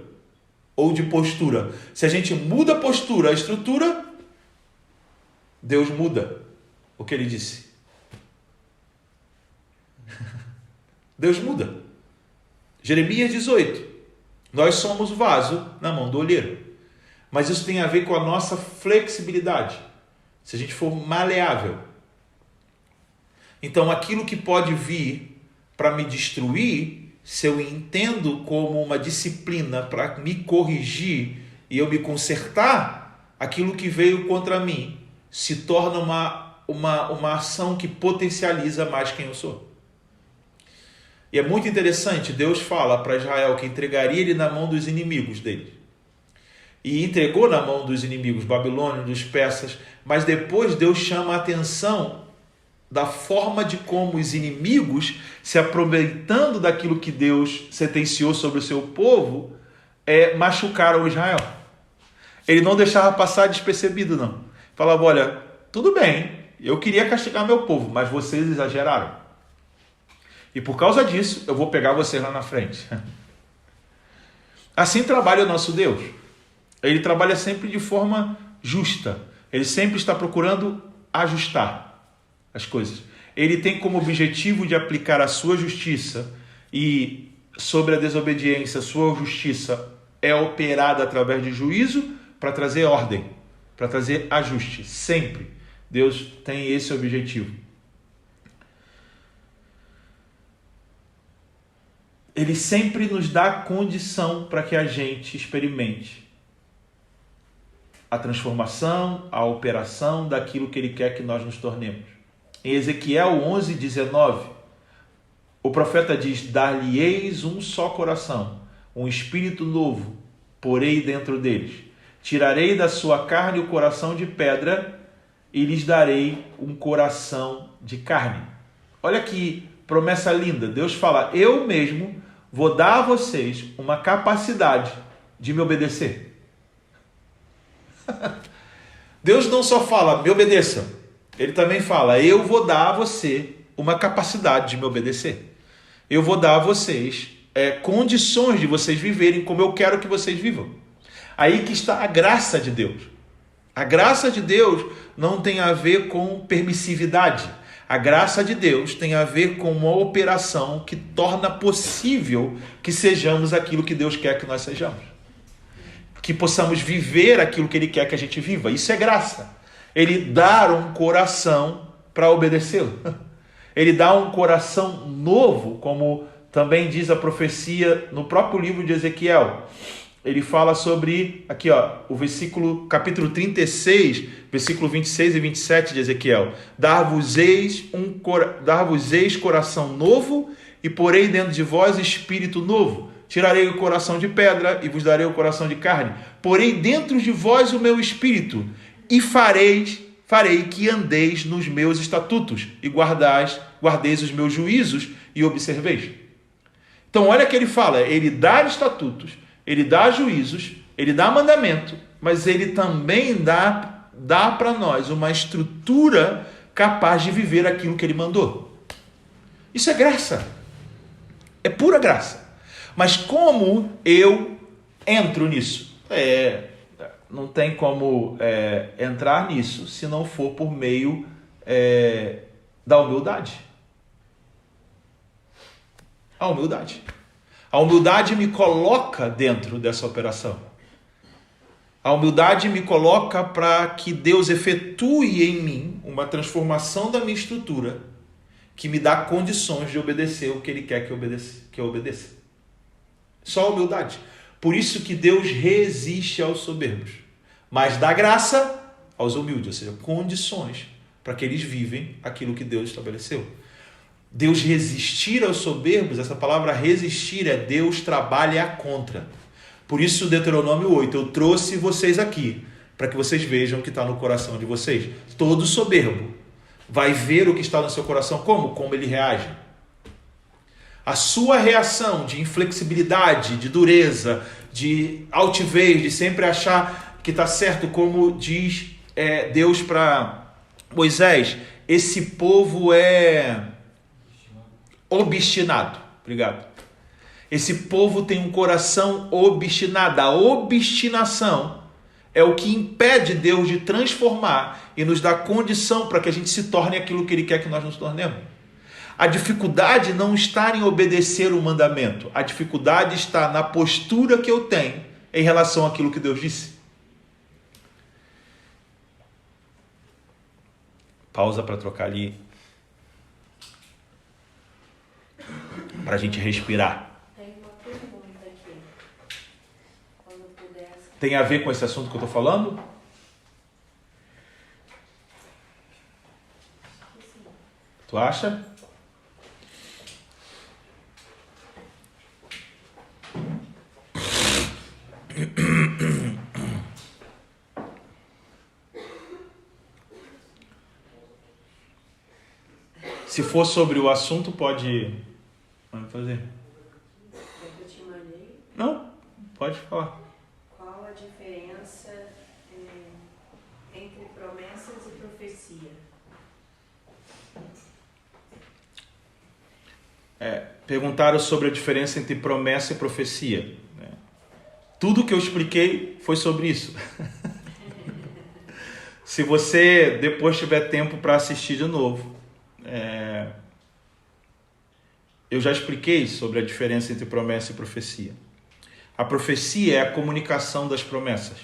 Speaker 1: ou de postura. Se a gente muda a postura, a estrutura, Deus muda o que ele disse. Deus muda. Jeremias 18. Nós somos vaso na mão do olheiro. Mas isso tem a ver com a nossa flexibilidade. Se a gente for maleável. Então aquilo que pode vir para me destruir, se eu entendo como uma disciplina para me corrigir e eu me consertar, aquilo que veio contra mim se torna uma ação que potencializa mais quem eu sou. E é muito interessante, Deus fala para Israel que entregaria ele na mão dos inimigos dele. E entregou na mão dos inimigos babilônios, dos persas, mas depois Deus chama a atenção da forma de como os inimigos, se aproveitando daquilo que Deus sentenciou sobre o seu povo, machucaram Israel. Ele não deixava passar despercebido, não. Falava, olha, tudo bem, eu queria castigar meu povo, mas vocês exageraram. E por causa disso, eu vou pegar vocês lá na frente. Assim trabalha o nosso Deus. Ele trabalha sempre de forma justa. Ele sempre está procurando ajustar as coisas. Ele tem como objetivo de aplicar a sua justiça, e sobre a desobediência, a sua justiça é operada através de juízo para trazer ordem, para trazer ajuste. Sempre Deus tem esse objetivo. Ele sempre nos dá condição para que a gente experimente a transformação, a operação daquilo que ele quer que nós nos tornemos. Em Ezequiel 11:19, o profeta diz, dar-lhe-eis um só coração, um espírito novo, porei dentro deles. Tirarei da sua carne o coração de pedra e lhes darei um coração de carne. Olha que promessa linda. Deus fala, eu mesmo vou dar a vocês uma capacidade de me obedecer. Deus não só fala, me obedeçam. Ele também fala, eu vou dar a você uma capacidade de me obedecer. Eu vou dar a vocês condições de vocês viverem como eu quero que vocês vivam. Aí que está a graça de Deus. A graça de Deus não tem a ver com permissividade. A graça de Deus tem a ver com uma operação que torna possível que sejamos aquilo que Deus quer que nós sejamos. Que possamos viver aquilo que Ele quer que a gente viva. Isso é graça. Ele dá um coração para obedecê-lo. Ele dá um coração novo, como também diz a profecia no próprio livro de Ezequiel. Ele fala sobre, aqui o capítulo 36, versículo 26 e 27 de Ezequiel. Dar-vos-eis coração novo e porei dentro de vós espírito novo. Tirarei o coração de pedra e vos darei o coração de carne. Porei dentro de vós o meu espírito e farei que andeis nos meus estatutos e guardeis os meus juízos e observeis. Então olha que ele fala, ele dá estatutos, ele dá juízos, ele dá mandamento, mas ele também dá para nós uma estrutura capaz de viver aquilo que ele mandou. Isso é graça. É pura graça. Mas como eu entro nisso? Não tem como entrar nisso se não for por meio da humildade. A humildade. A humildade me coloca dentro dessa operação. A humildade me coloca para que Deus efetue em mim uma transformação da minha estrutura que me dá condições de obedecer o que Ele quer que eu obedeça. Só a humildade. Por isso que Deus resiste aos soberbos, mas dá graça aos humildes, ou seja, condições para que eles vivem aquilo que Deus estabeleceu. Deus resistir aos soberbos, essa palavra resistir é Deus trabalha contra. Por isso, Deuteronômio 8, eu trouxe vocês aqui, para que vocês vejam o que está no coração de vocês. Todo soberbo vai ver o que está no seu coração. Como ele reage. A sua reação de inflexibilidade, de dureza, de altivez, de sempre achar que está certo, como diz Deus para Moisés, esse povo é obstinado. Obrigado. Esse povo tem um coração obstinado. A obstinação é o que impede Deus de transformar e nos dar condição para que a gente se torne aquilo que Ele quer que nós nos tornemos. A dificuldade não está em obedecer o mandamento. A dificuldade está na postura que eu tenho em relação àquilo que Deus disse. Pausa para trocar ali. Para a gente respirar.
Speaker 2: Tem uma pergunta aqui. Quando pudesse.
Speaker 1: Tem a ver com esse assunto que eu estou falando?
Speaker 2: Sim.
Speaker 1: Tu acha? Se for sobre o assunto, pode fazer.
Speaker 2: Eu te mandei.
Speaker 1: Não, pode falar.
Speaker 2: Qual a diferença entre promessas e profecia?
Speaker 1: Perguntaram sobre a diferença entre promessa e profecia. Tudo que eu expliquei foi sobre isso. Se você depois tiver tempo para assistir de novo, eu já expliquei sobre a diferença entre promessa e profecia. A profecia é a comunicação das promessas.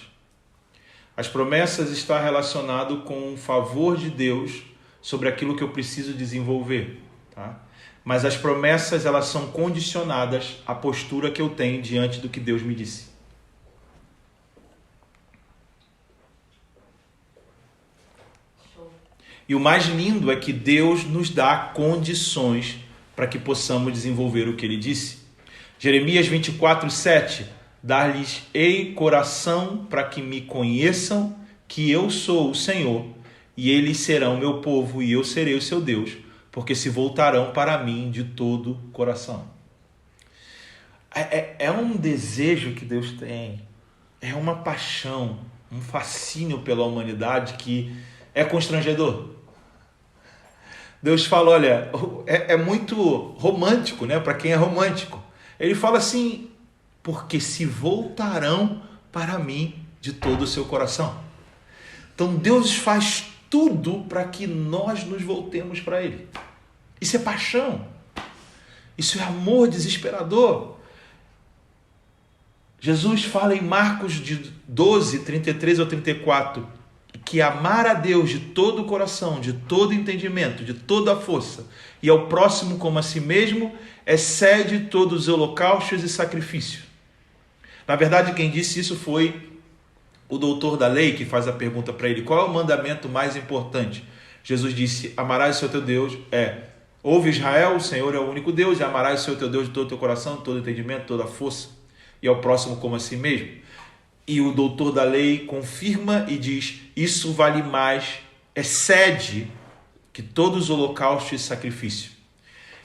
Speaker 1: As promessas estão relacionadas com o favor de Deus sobre aquilo que eu preciso desenvolver, tá? Mas as promessas, elas são condicionadas à postura que eu tenho diante do que Deus me disse.
Speaker 2: Show.
Speaker 1: E o mais lindo é que Deus nos dá condições para que possamos desenvolver o que Ele disse. Jeremias 24:7, dar-lhes-ei coração para que me conheçam que eu sou o Senhor, e eles serão meu povo e eu serei o seu Deus, porque se voltarão para mim de todo o coração. É um desejo que Deus tem, é uma paixão, um fascínio pela humanidade que é constrangedor. Deus fala, olha, é muito romântico, né? Para quem é romântico. Ele fala assim, porque se voltarão para mim de todo o seu coração. Então Deus faz tudo para que nós nos voltemos para Ele. Isso é paixão. Isso é amor desesperador. Jesus fala em Marcos 12, 33 ao 34, que amar a Deus de todo o coração, de todo entendimento, de toda a força, e ao próximo como a si mesmo, excede todos os holocaustos e sacrifícios. Na verdade, quem disse isso foi o doutor da lei, que faz a pergunta para ele, qual é o mandamento mais importante? Jesus disse, amarás o Senhor teu Deus, ouve Israel, o Senhor é o único Deus, e amarás o Senhor teu Deus de todo o teu coração, de todo entendimento, toda a força, e ao próximo como a si mesmo. E o doutor da lei confirma e diz, isso vale mais, excede que todos os holocaustos e sacrifício.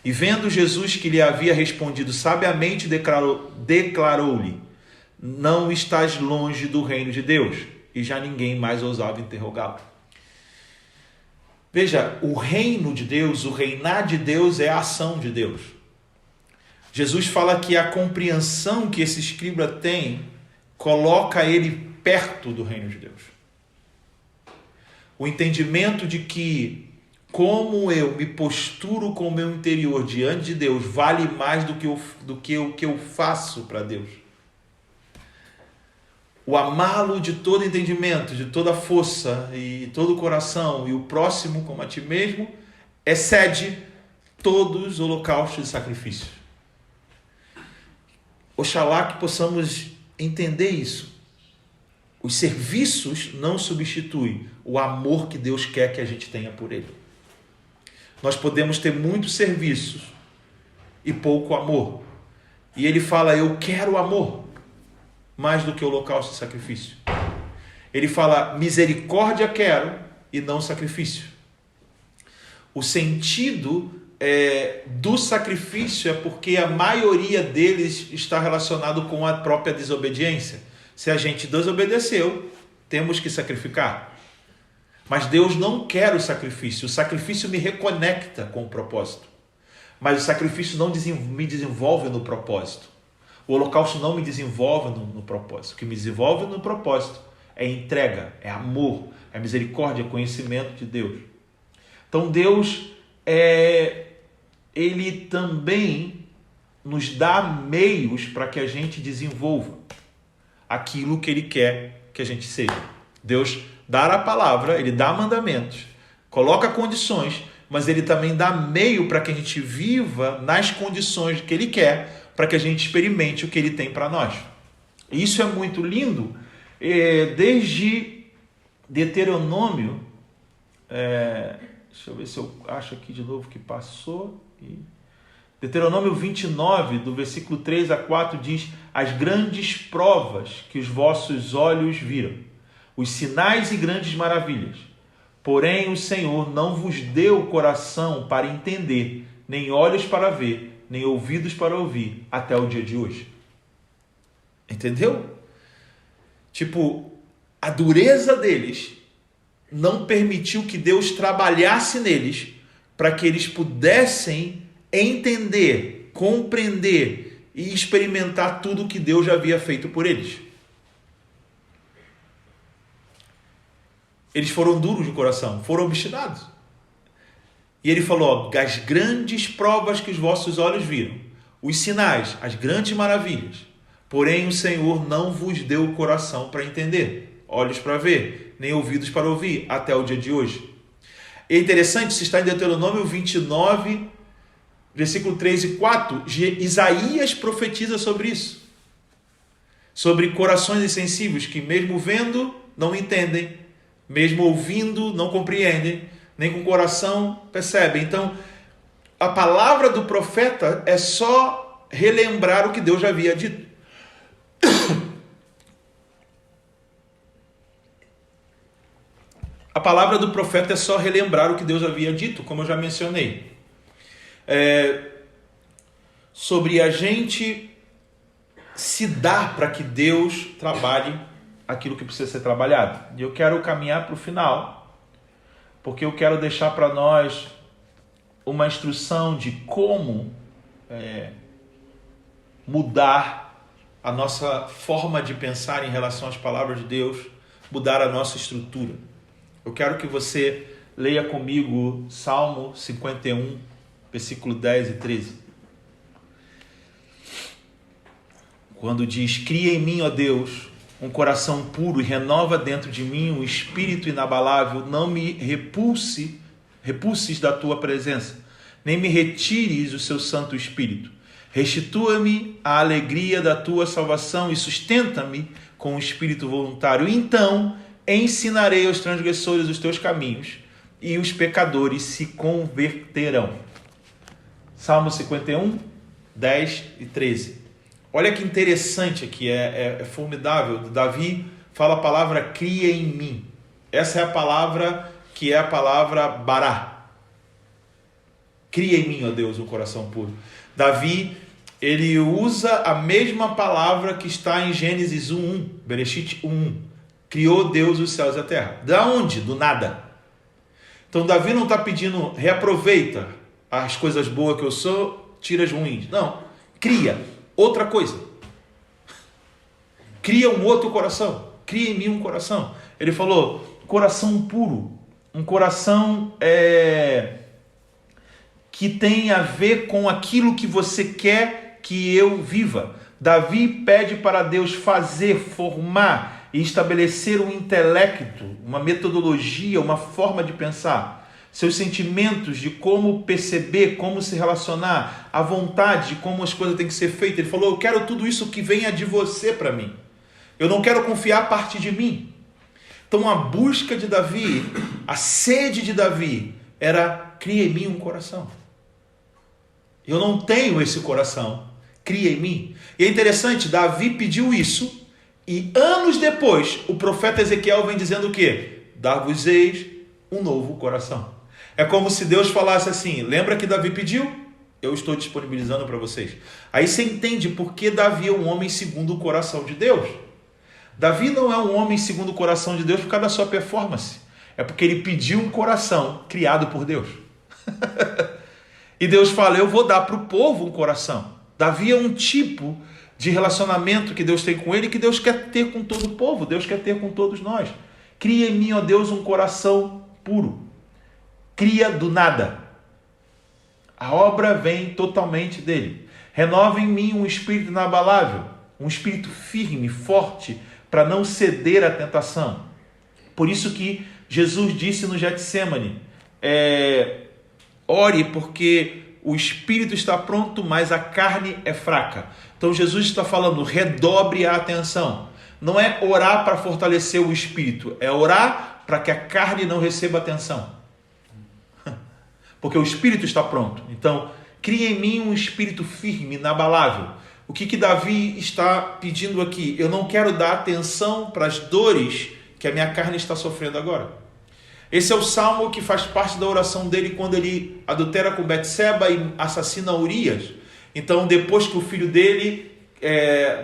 Speaker 1: E vendo Jesus que lhe havia respondido sabiamente, declarou-lhe, não estás longe do reino de Deus. E já ninguém mais ousava interrogá-lo. Veja, o reino de Deus, o reinar de Deus é a ação de Deus. Jesus fala que a compreensão que esse escriba tem coloca ele perto do reino de Deus. O entendimento de que como eu me posturo com o meu interior diante de Deus vale mais do que o que eu faço para Deus. O amá-lo de todo entendimento, de toda força e todo o coração, e o próximo como a ti mesmo, excede todos os holocaustos e sacrifícios. Oxalá que possamos entender isso. Os serviços não substituem o amor que Deus quer que a gente tenha por Ele. Nós podemos ter muitos serviços e pouco amor. E ele fala, eu quero amor, mais do que holocausto e sacrifício. Ele fala, misericórdia quero e não sacrifício. O sentido do sacrifício é porque a maioria deles está relacionado com a própria desobediência. Se a gente desobedeceu, temos que sacrificar. Mas Deus não quer o sacrifício me reconecta com o propósito. Mas o sacrifício não me desenvolve no propósito. O holocausto não me desenvolve no propósito. O que me desenvolve no propósito é entrega, é amor, é misericórdia, é conhecimento de Deus. Então Deus, Ele também nos dá meios para que a gente desenvolva aquilo que Ele quer que a gente seja. Deus dá a palavra, Ele dá mandamentos, coloca condições, mas Ele também dá meio para que a gente viva nas condições que Ele quer, para que a gente experimente o que Ele tem para nós. E isso é muito lindo, desde Deuteronômio, deixa eu ver se eu acho aqui de novo que passou. Deuteronômio 29, do versículo 3 a 4, diz: as grandes provas que os vossos olhos viram, os sinais e grandes maravilhas. Porém, o Senhor não vos deu coração para entender, nem olhos para ver, nem ouvidos para ouvir, até o dia de hoje. Entendeu? Tipo, a dureza deles não permitiu que Deus trabalhasse neles para que eles pudessem entender, compreender e experimentar tudo que Deus já havia feito por eles. Eles foram duros de coração, foram obstinados. E ele falou, as grandes provas que os vossos olhos viram, os sinais, as grandes maravilhas. Porém, o Senhor não vos deu o coração para entender, olhos para ver, nem ouvidos para ouvir, até o dia de hoje. É interessante, se está em Deuteronômio 29, versículo 3 e 4, Isaías profetiza sobre isso. Sobre corações insensíveis que mesmo vendo, não entendem, mesmo ouvindo, não compreendem, nem com o coração percebem. Então, a palavra do profeta é só relembrar o que Deus já havia dito. A palavra do profeta é só relembrar o que Deus havia dito, como eu já mencionei. Sobre a gente se dar para que Deus trabalhe aquilo que precisa ser trabalhado. E eu quero caminhar para o final, porque eu quero deixar para nós uma instrução de como mudar a nossa forma de pensar em relação às palavras de Deus, mudar a nossa estrutura. Eu quero que você leia comigo Salmo 51, versículo 10 e 13. Quando diz, cria em mim, ó Deus, um coração puro e renova dentro de mim um espírito inabalável, não me repulses da tua presença, nem me retires o seu santo espírito. Restitua-me a alegria da tua salvação e sustenta-me com um espírito voluntário. Então ensinarei aos transgressores os teus caminhos e os pecadores se converterão. Salmo 51, 10 e 13. Olha que interessante aqui, é formidável. Davi fala a palavra cria em mim. Essa é a palavra que é a palavra bará. Cria em mim, ó Deus, um coração puro. Davi, ele usa a mesma palavra que está em Gênesis 1:1, Bereshit 1:1. Criou Deus os céus e a terra. Da onde? Do nada. Então Davi não está pedindo reaproveita as coisas boas que eu sou, tira as ruins. Não, cria outra coisa. Cria um outro coração. Cria em mim um coração. Ele falou, coração puro. Um coração que tem a ver com aquilo que você quer que eu viva. Davi pede para Deus fazer, formar e estabelecer um intelecto, uma metodologia, uma forma de pensar. Seus sentimentos de como perceber, como se relacionar, a vontade de como as coisas têm que ser feitas. Ele falou, eu quero tudo isso que venha de você para mim. Eu não quero confiar a parte de mim. Então a busca de Davi, a sede de Davi era cria em mim um coração. Eu não tenho esse coração, cria em mim. E é interessante, Davi pediu isso, e anos depois, o profeta Ezequiel vem dizendo o quê? Dar-vos-eis um novo coração. É como se Deus falasse assim, lembra que Davi pediu? Eu estou disponibilizando para vocês. Aí você entende por que Davi é um homem segundo o coração de Deus. Davi não é um homem segundo o coração de Deus por causa da sua performance. É porque ele pediu um coração criado por Deus. E Deus fala, eu vou dar para o povo um coração. Davi é um tipo de relacionamento que Deus tem com ele, que Deus quer ter com todo o povo, Deus quer ter com todos nós. Cria em mim, ó Deus, um coração puro. Cria do nada. A obra vem totalmente dele. Renova em mim um espírito inabalável, um espírito firme, forte, para não ceder à tentação. Por isso que Jesus disse no Getsêmani, ore porque o espírito está pronto, mas a carne é fraca. Então Jesus está falando, redobre a atenção. Não é orar para fortalecer o espírito, é orar para que a carne não receba atenção. Porque o espírito está pronto. Então, cria em mim um espírito firme, inabalável. O que Davi está pedindo aqui? Eu não quero dar atenção para as dores que a minha carne está sofrendo agora. Esse é o salmo que faz parte da oração dele quando ele adultera com Betseba e assassina Urias. Então, depois que o filho dele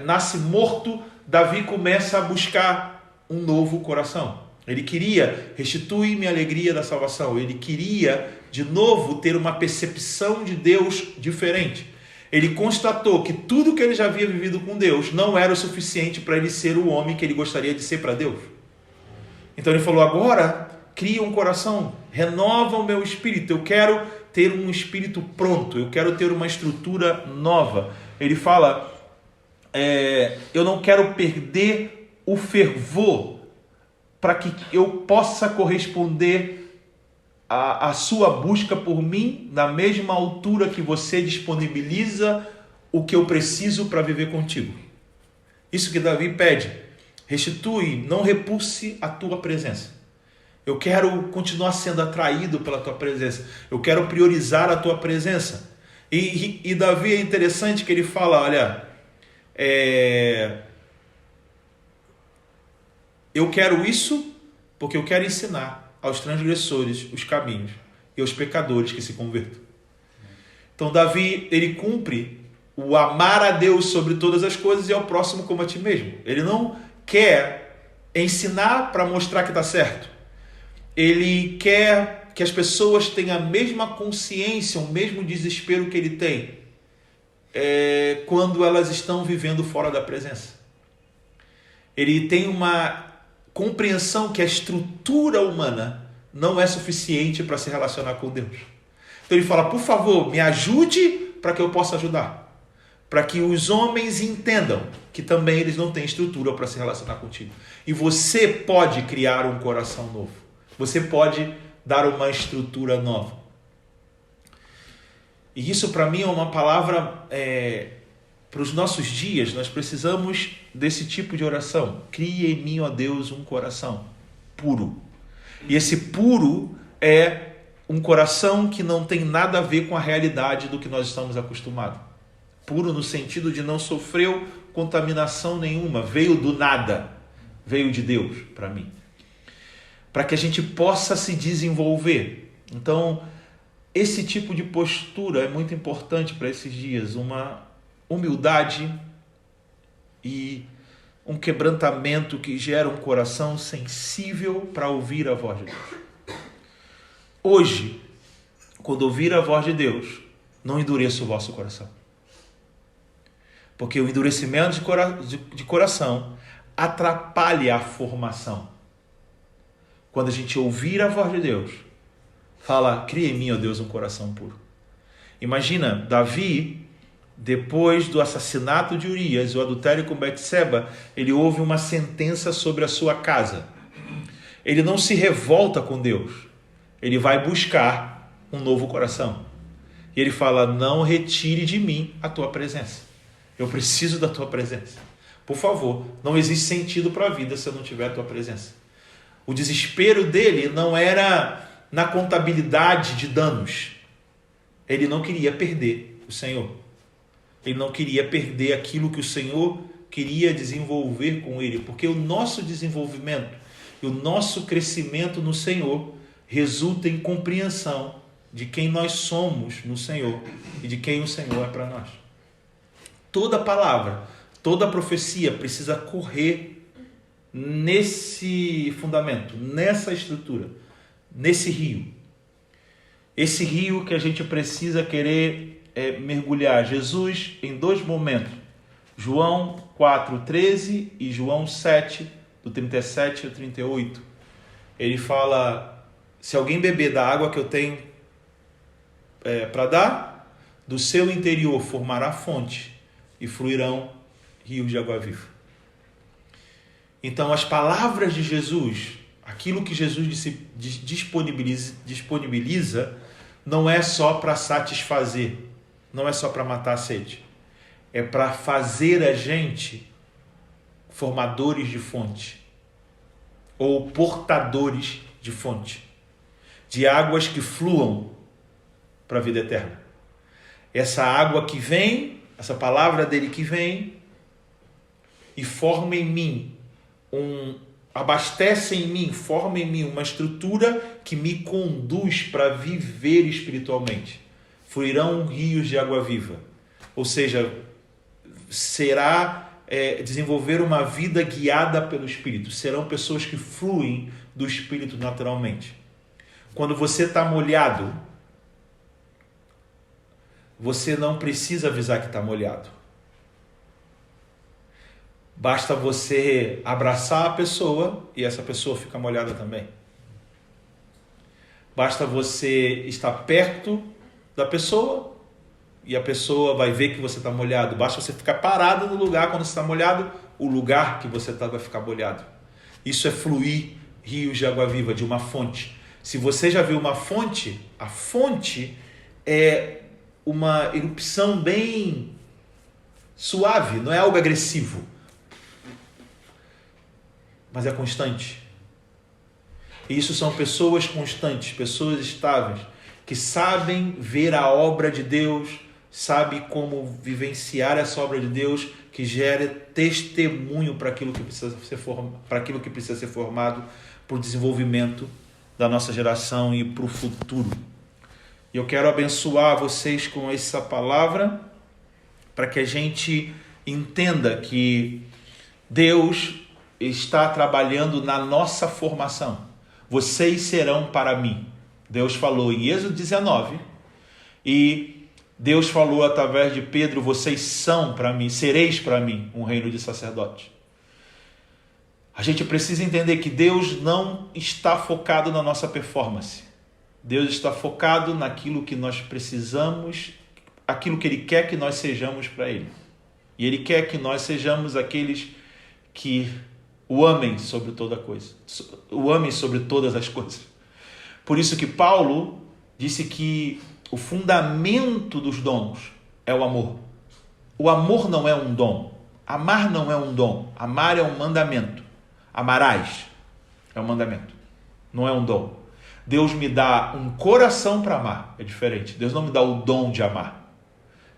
Speaker 1: nasce morto, Davi começa a buscar um novo coração. Ele queria restituir-me a alegria da salvação. Ele queria, de novo, ter uma percepção de Deus diferente. Ele constatou que tudo que ele já havia vivido com Deus não era o suficiente para ele ser o homem que ele gostaria de ser para Deus. Então ele falou, agora cria um coração, renova o meu espírito. Eu quero ter um espírito pronto, eu quero ter uma estrutura nova. Ele fala, eu não quero perder o fervor para que eu possa corresponder à sua busca por mim na mesma altura que você disponibiliza o que eu preciso para viver contigo. Isso que Davi pede. Restitui, não repulse a tua presença. Eu quero continuar sendo atraído pela tua presença. Eu quero priorizar a tua presença. E Davi é interessante que ele fala, olha, eu quero isso porque eu quero ensinar aos transgressores os caminhos e aos pecadores que se convertam. Então Davi, ele cumpre o amar a Deus sobre todas as coisas e ao próximo como a ti mesmo. Ele não quer ensinar para mostrar que está certo. Ele quer que as pessoas tenham a mesma consciência, o mesmo desespero que ele tem quando elas estão vivendo fora da presença. Ele tem uma compreensão que a estrutura humana não é suficiente para se relacionar com Deus. Então ele fala, por favor, me ajude para que eu possa ajudar. Para que os homens entendam que também eles não têm estrutura para se relacionar contigo. E você pode criar um coração novo. Você pode dar uma estrutura nova. E isso para mim é uma palavra para os nossos dias. Nós precisamos desse tipo de oração. Cria em mim, ó Deus, um coração puro. E esse puro é um coração que não tem nada a ver com a realidade do que nós estamos acostumados. Puro no sentido de não sofreu contaminação nenhuma. Veio do nada. Veio de Deus para mim. Para que a gente possa se desenvolver. Então, esse tipo de postura é muito importante para esses dias. Uma humildade e um quebrantamento que gera um coração sensível para ouvir a voz de Deus. Hoje, quando ouvir a voz de Deus, não endureça o vosso coração. Porque o endurecimento de coração atrapalha a formação. Quando a gente ouvir a voz de Deus, fala, cria em mim, ó Deus, um coração puro. Imagina, Davi, depois do assassinato de Urias, o adultério com Betseba, ele ouve uma sentença sobre a sua casa. Ele não se revolta com Deus. Ele vai buscar um novo coração. E ele fala, não retire de mim a tua presença. Eu preciso da tua presença. Por favor, não existe sentido para a vida se eu não tiver a tua presença. O desespero dele não era na contabilidade de danos. Ele não queria perder o Senhor. Ele não queria perder aquilo que o Senhor queria desenvolver com ele, porque o nosso desenvolvimento e o nosso crescimento no Senhor resulta em compreensão de quem nós somos no Senhor e de quem o Senhor é para nós. Toda palavra, toda profecia precisa correr nesse fundamento, nessa estrutura, nesse rio. Esse rio que a gente precisa querer mergulhar. Jesus, em dois momentos, João 4:13 e João 7, do 37 ao 38, ele fala: se alguém beber da água que eu tenho para dar, do seu interior formará fonte e fluirão rios de água viva. Então, as palavras de Jesus, aquilo que Jesus disponibiliza, não é só para satisfazer, não é só para matar a sede, é para fazer a gente formadores de fonte, ou portadores de fonte, de águas que fluam para a vida eterna. Essa água que vem, essa palavra dele que vem e forma em mim abastece em mim, forma em mim uma estrutura que me conduz para viver espiritualmente. Fluirão rios de água viva. Ou seja, será desenvolver uma vida guiada pelo Espírito. Serão pessoas que fluem do Espírito naturalmente. Quando você está molhado, você não precisa avisar que está molhado. Basta você abraçar a pessoa e essa pessoa fica molhada também. Basta você estar perto da pessoa e a pessoa vai ver que você está molhado. Basta você ficar parado no lugar quando você está molhado, o lugar que você está vai ficar molhado. Isso é fluir rios de água viva, de uma fonte. Se você já viu uma fonte, a fonte é uma erupção bem suave, não é algo agressivo, mas é constante. E isso são pessoas constantes, pessoas estáveis, que sabem ver a obra de Deus, sabem como vivenciar essa obra de Deus, que gera testemunho para aquilo que precisa ser formado para o desenvolvimento da nossa geração e para o futuro. E eu quero abençoar vocês com essa palavra, para que a gente entenda que Deus está trabalhando na nossa formação. Vocês serão para mim. Deus falou em Êxodo 19 e Deus falou através de Pedro: vocês são para mim, sereis para mim um reino de sacerdotes. A gente precisa entender que Deus não está focado na nossa performance. Deus está focado naquilo que nós precisamos, aquilo que Ele quer que nós sejamos para Ele. E Ele quer que nós sejamos aqueles que o amem sobre toda coisa, o amem sobre todas as coisas. Por isso que Paulo disse que o fundamento dos dons é o amor. O amor não é um dom. Amar não é um dom. Amar é um mandamento. Amarás é um mandamento, não é um dom. Deus me dá um coração para amar, é diferente. Deus não me dá o dom de amar.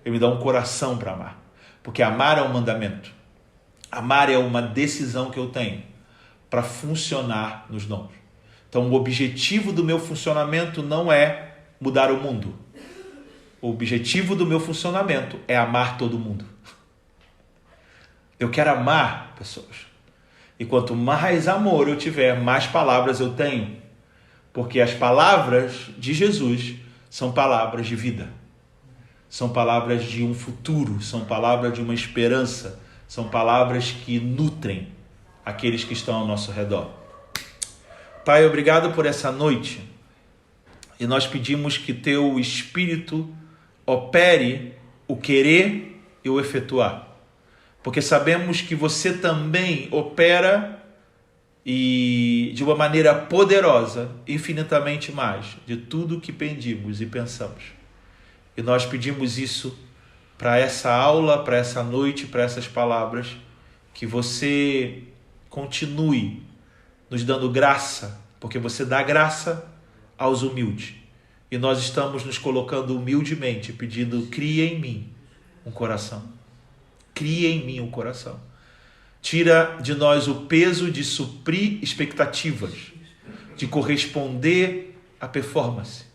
Speaker 1: Ele me dá um coração para amar. Porque amar é um mandamento. Amar é uma decisão que eu tenho para funcionar nos dons. Então, o objetivo do meu funcionamento não é mudar o mundo. O objetivo do meu funcionamento é amar todo mundo. Eu quero amar pessoas. E quanto mais amor eu tiver, mais palavras eu tenho. Porque as palavras de Jesus são palavras de vida. São palavras de um futuro, são palavras de uma esperança, são palavras que nutrem aqueles que estão ao nosso redor. Pai, obrigado por essa noite. E nós pedimos que Teu Espírito opere o querer e o efetuar. Porque sabemos que Você também opera e de uma maneira poderosa, infinitamente mais, de tudo que pedimos e pensamos. E nós pedimos isso para essa aula, para essa noite, para essas palavras, que Você continue nos dando graça, porque Você dá graça aos humildes. E nós estamos nos colocando humildemente, pedindo: cria em mim um coração. Cria em mim um coração. Tira de nós o peso de suprir expectativas, de corresponder à performance.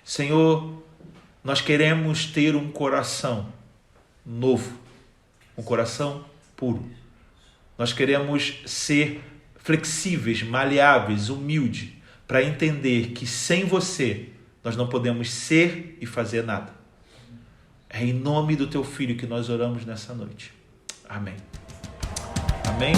Speaker 1: Senhor, nós queremos ter um coração novo, um coração puro. Nós queremos ser flexíveis, maleáveis, humildes, para entender que sem você nós não podemos ser e fazer nada. É em nome do teu Filho que nós oramos nessa noite. Amém. Amém.